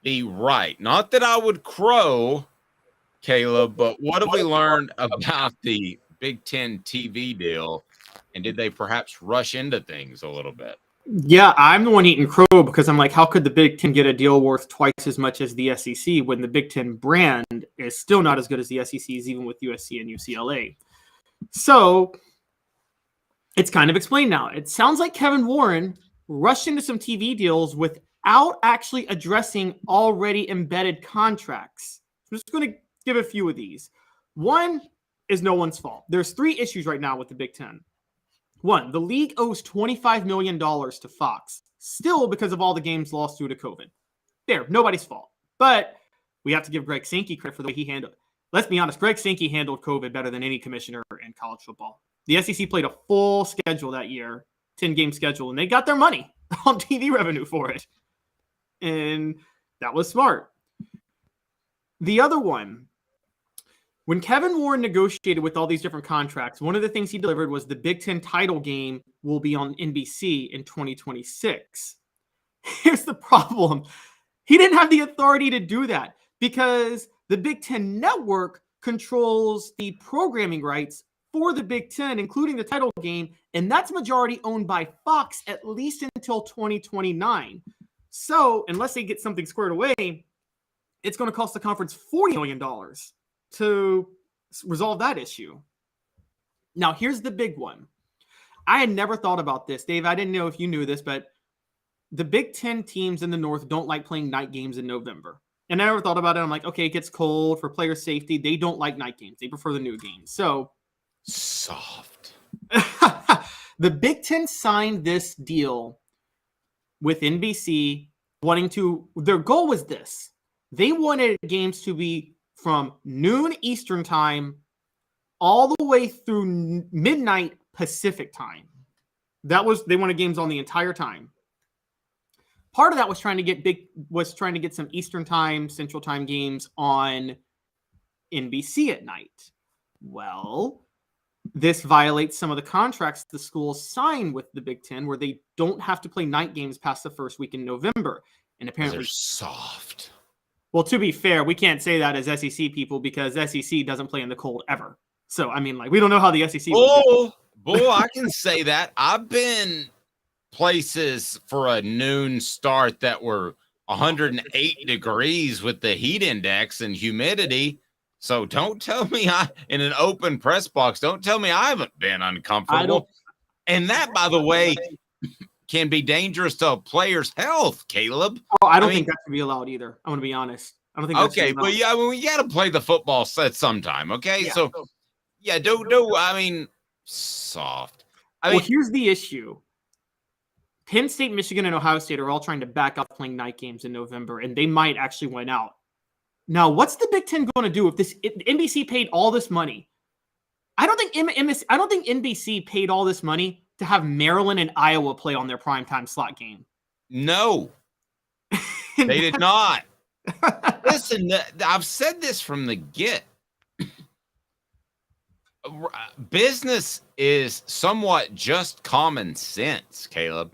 be right. Not that I would crow, Caleb, but what have we learned about the Big Ten TV deal, and did they perhaps rush into things a little bit? Yeah, I'm the one eating crow because I'm like, how could the Big Ten get a deal worth twice as much as the SEC when the Big Ten brand is still not as good as the SEC's, even with USC and UCLA? So it's kind of explained now. It sounds like Kevin Warren rushed into some TV deals without actually addressing already embedded contracts. I'm just going to give a few of these. One is no one's fault. There's 3 issues right now with the Big Ten. One, the league owes $25 million to Fox, still because of all the games lost due to COVID. There, nobody's fault. But we have to give Greg Sankey credit for the way he handled it. Let's be honest, Greg Sankey handled COVID better than any commissioner in college football. The SEC played a full schedule that year, 10-game schedule, and they got their money on TV revenue for it. And that was smart. The other one, when Kevin Warren negotiated with all these different contracts, one of the things he delivered was the Big Ten title game will be on NBC in 2026. Here's the problem. He didn't have the authority to do that because the Big Ten Network controls the programming rights for the Big Ten, including the title game, and that's majority owned by Fox at least until 2029. So unless they get something squared away, it's going to cost the conference $40 million to resolve that issue. Now, here's the big one. I had never thought about this, Dave. I didn't know if you knew this, but the Big Ten teams in the North don't like playing night games in November. And I never thought about it. I'm like, okay, it gets cold for player safety. They don't like night games. They prefer the new games. So soft. The Big Ten signed this deal with NBC their goal was this. They wanted games to be from noon Eastern time all the way through midnight Pacific time. They wanted games on the entire time. Part of that was trying to get some Eastern time, Central time games on NBC at night. Well, this violates some of the contracts the schools sign with the Big Ten, where they don't have to play night games past the first week in November. And apparently, they're soft. Well, to be fair, we can't say that as SEC people because SEC doesn't play in the cold ever. So, I mean, we don't know how the SEC will do. I can say that. I've been places for a noon start that were 108 degrees with the heat index and humidity. So don't tell me in an open press box, don't tell me I haven't been uncomfortable. And that, by the way, can be dangerous to a player's health, Caleb. Oh, I mean, think that should be allowed either. I'm going to be honest. I don't think that's okay, but yeah, we got to play the football set sometime, okay? Yeah. So, yeah, I mean, soft. Well, here's the issue. Penn State, Michigan, and Ohio State are all trying to back up playing night games in November, and they might actually win out. Now, what's the Big Ten going to do if NBC paid all this money? I don't think NBC paid all this money to have Maryland and Iowa play on their primetime slot game. No, they did not. Listen, I've said this from the get. Business is somewhat just common sense, Caleb.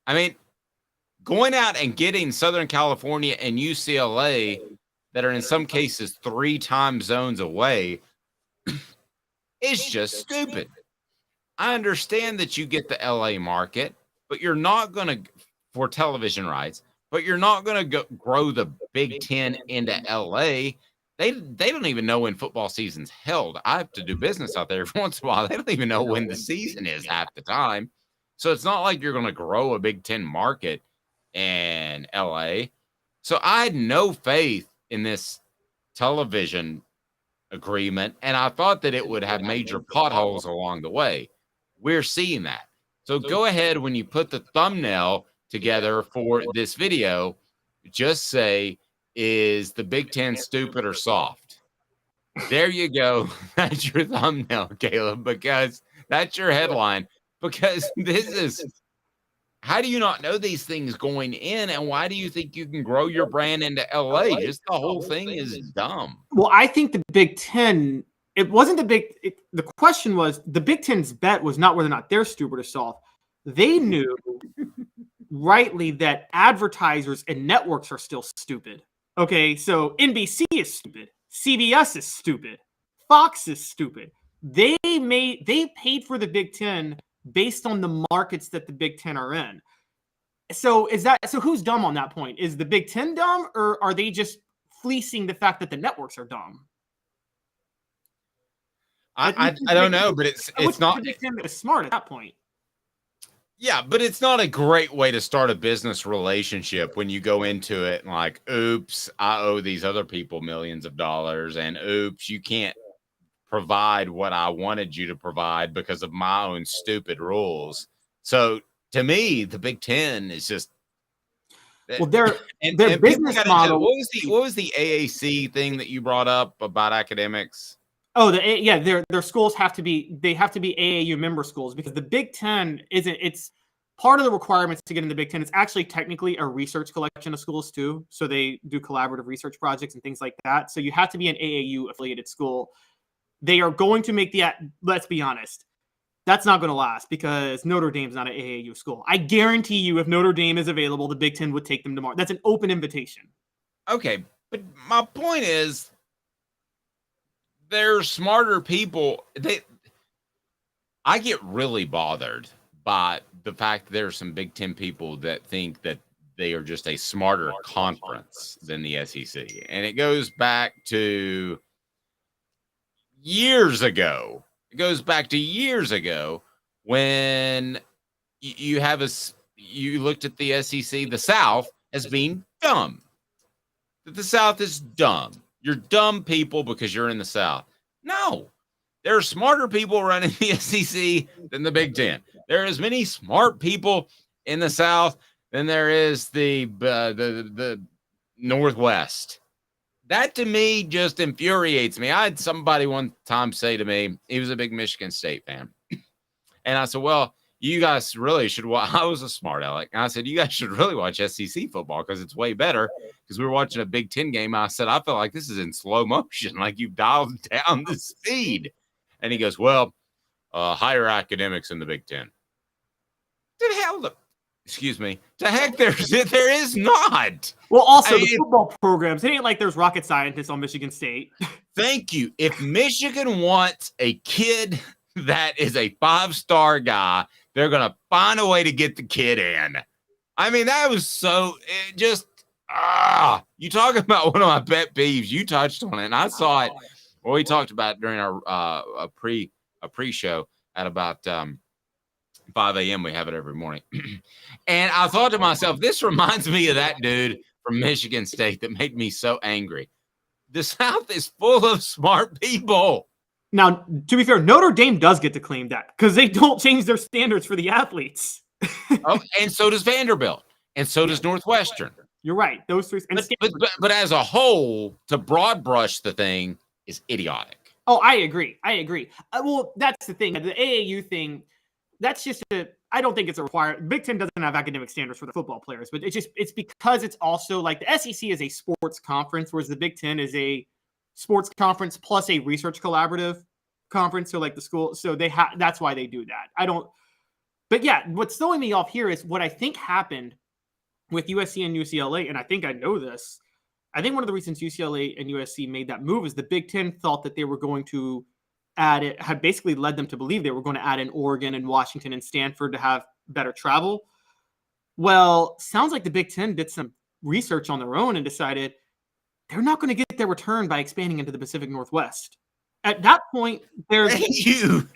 I mean, going out and getting Southern California and UCLA that are in some cases 3 time zones away is just stupid. I understand that you get the LA market, but you're not going to, for television rights, but you're not going to grow the Big Ten into LA. They don't even know when football season's held. I have to do business out there every once in a while. They don't even know when the season is half the time. So it's not like you're going to grow a Big Ten market in LA. So I had no faith in this television agreement, and I thought that it would have major potholes along the way. We're seeing that. So go ahead, when you put the thumbnail together for this video, just say, is the Big Ten stupid or soft? There you go. That's your thumbnail, Caleb, because that's your headline. Because this is, how do you not know these things going in? And why do you think you can grow your brand into LA? Just the whole thing is dumb. Well, I think the Big Ten, the question was, the Big Ten's bet was not whether or not they're stupid or soft. They knew rightly that advertisers and networks are still stupid. Okay, so NBC is stupid. CBS is stupid. Fox is stupid. They paid for the Big Ten based on the markets that the Big Ten are in. So who's dumb on that point? Is the Big Ten dumb, or are they just fleecing the fact that the networks are dumb? I don't know, but it's not. The Big Ten is smart at that point. Yeah, but it's not a great way to start a business relationship when you go into it and like, oops, I owe these other people millions of dollars, and oops, you can't provide what I wanted you to provide because of my own stupid rules. So to me, the Big Ten is just, well, their business model. What was the AAC thing that you brought up about academics? Oh, their schools have to be AAU member schools, because the Big Ten it's part of the requirements to get in the Big Ten. It's actually technically a research collection of schools too. So they do collaborative research projects and things like that. So you have to be an AAU affiliated school. They are going to make let's be honest, that's not going to last, because Notre Dame's not an AAU school. I guarantee you, if Notre Dame is available, the Big Ten would take them tomorrow. That's an open invitation. Okay, but my point is, they're smarter people. I get really bothered by the fact that there are some Big Ten people that think that they are just a smarter conference than the SEC. And it goes back to years ago. It goes back to years ago when you looked at the SEC, the South, as being dumb. That the South is dumb. You're dumb people because you're in the South. No, there are smarter people running the SEC than the Big Ten. There are as many smart people in the South than there is the Northwest. That to me just infuriates me. I had somebody one time say to me, he was a big Michigan State fan. And I said, well, you guys really should watch. I was a smart aleck. And I said, you guys should really watch SEC football because it's way better. Because we were watching a Big Ten game. I said, I feel like this is in slow motion. Like you've dialed down the speed. And he goes, well, higher academics in the Big Ten. To heck, there is not. Well, also the football programs, it ain't like there's rocket scientists on Michigan State. Thank you. If Michigan wants a kid that is a 5-star guy, they're going to find a way to get the kid in. I mean, that was so, it just, you talk about one of my pet peeves. You touched on it, and I saw it. Well, we talked about it during our pre-show at about 5 a.m. We have it every morning. And I thought to myself, this reminds me of that dude from Michigan State that made me so angry. The South is full of smart people. Now, to be fair, Notre Dame does get to claim that because they don't change their standards for the athletes. And so does Vanderbilt, and so does Northwestern. You're right. Those three. But as a whole, to broad brush the thing is idiotic. Oh, I agree. Well, that's the thing. The AAU thing, that's just I don't think it's a required. Big Ten doesn't have academic standards for the football players, but it's because it's also like the SEC is a sports conference, whereas the Big Ten is a sports conference plus a research collaborative conference. So like the school, so that's why they do that. But yeah, what's throwing me off here is what I think happened with USC and UCLA, and I think I know this. I think one of the reasons UCLA and USC made that move is the Big Ten thought that they were going to add it, had basically led them to believe they were going to add in Oregon and Washington and Stanford to have better travel. Well, sounds like the Big Ten did some research on their own and decided they're not going to get their return by expanding into the Pacific Northwest. At that point, there's you.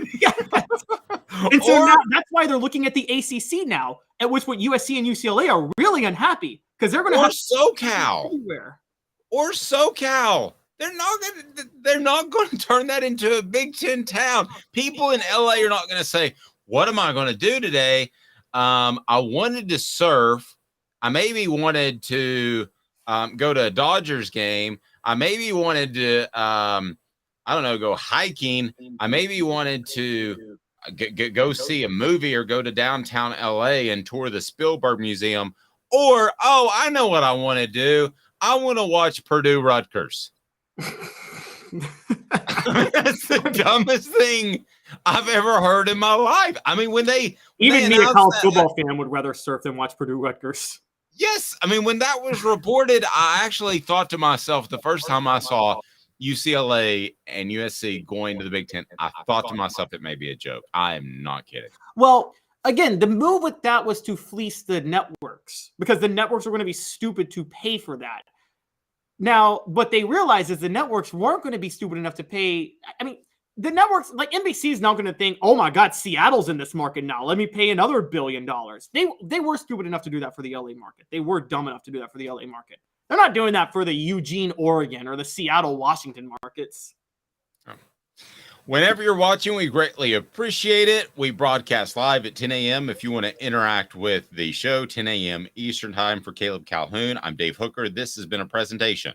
And so now that's why they're looking at the ACC now, at which what USC and UCLA are really unhappy because they're going to have SoCal everywhere. Or SoCal. They're not going to turn that into a Big Ten town. People in LA are not going to say, "What am I going to do today?" I wanted to surf. I maybe wanted to go to a Dodgers game. I maybe wanted to go hiking. I maybe wanted to go see a movie or go to downtown LA and tour the Spielberg Museum. Or, I know what I want to do. I want to watch Purdue Rutgers. That's the dumbest thing I've ever heard in my life. I mean, when me, a college football fan, would rather surf than watch Purdue Rutgers. Yes. I mean, when that was reported, I actually thought to myself the first time I saw UCLA and USC going to the Big Ten, I thought to myself it may be a joke. I am not kidding. Well, again, the move with that was to fleece the networks because the networks were going to be stupid to pay for that. Now, what they realized is the networks weren't going to be stupid enough to pay. I mean, the networks, like NBC is now going to think, oh my God, Seattle's in this market now. Let me pay another $1 billion. They were stupid enough to do that for the LA market. They were dumb enough to do that for the LA market. They're not doing that for the Eugene, Oregon or the Seattle, Washington markets. Whenever you're watching, we greatly appreciate it. We broadcast live at 10 a.m. If you want to interact with the show, 10 a.m. Eastern time for Caleb Calhoun. I'm Dave Hooker. This has been a presentation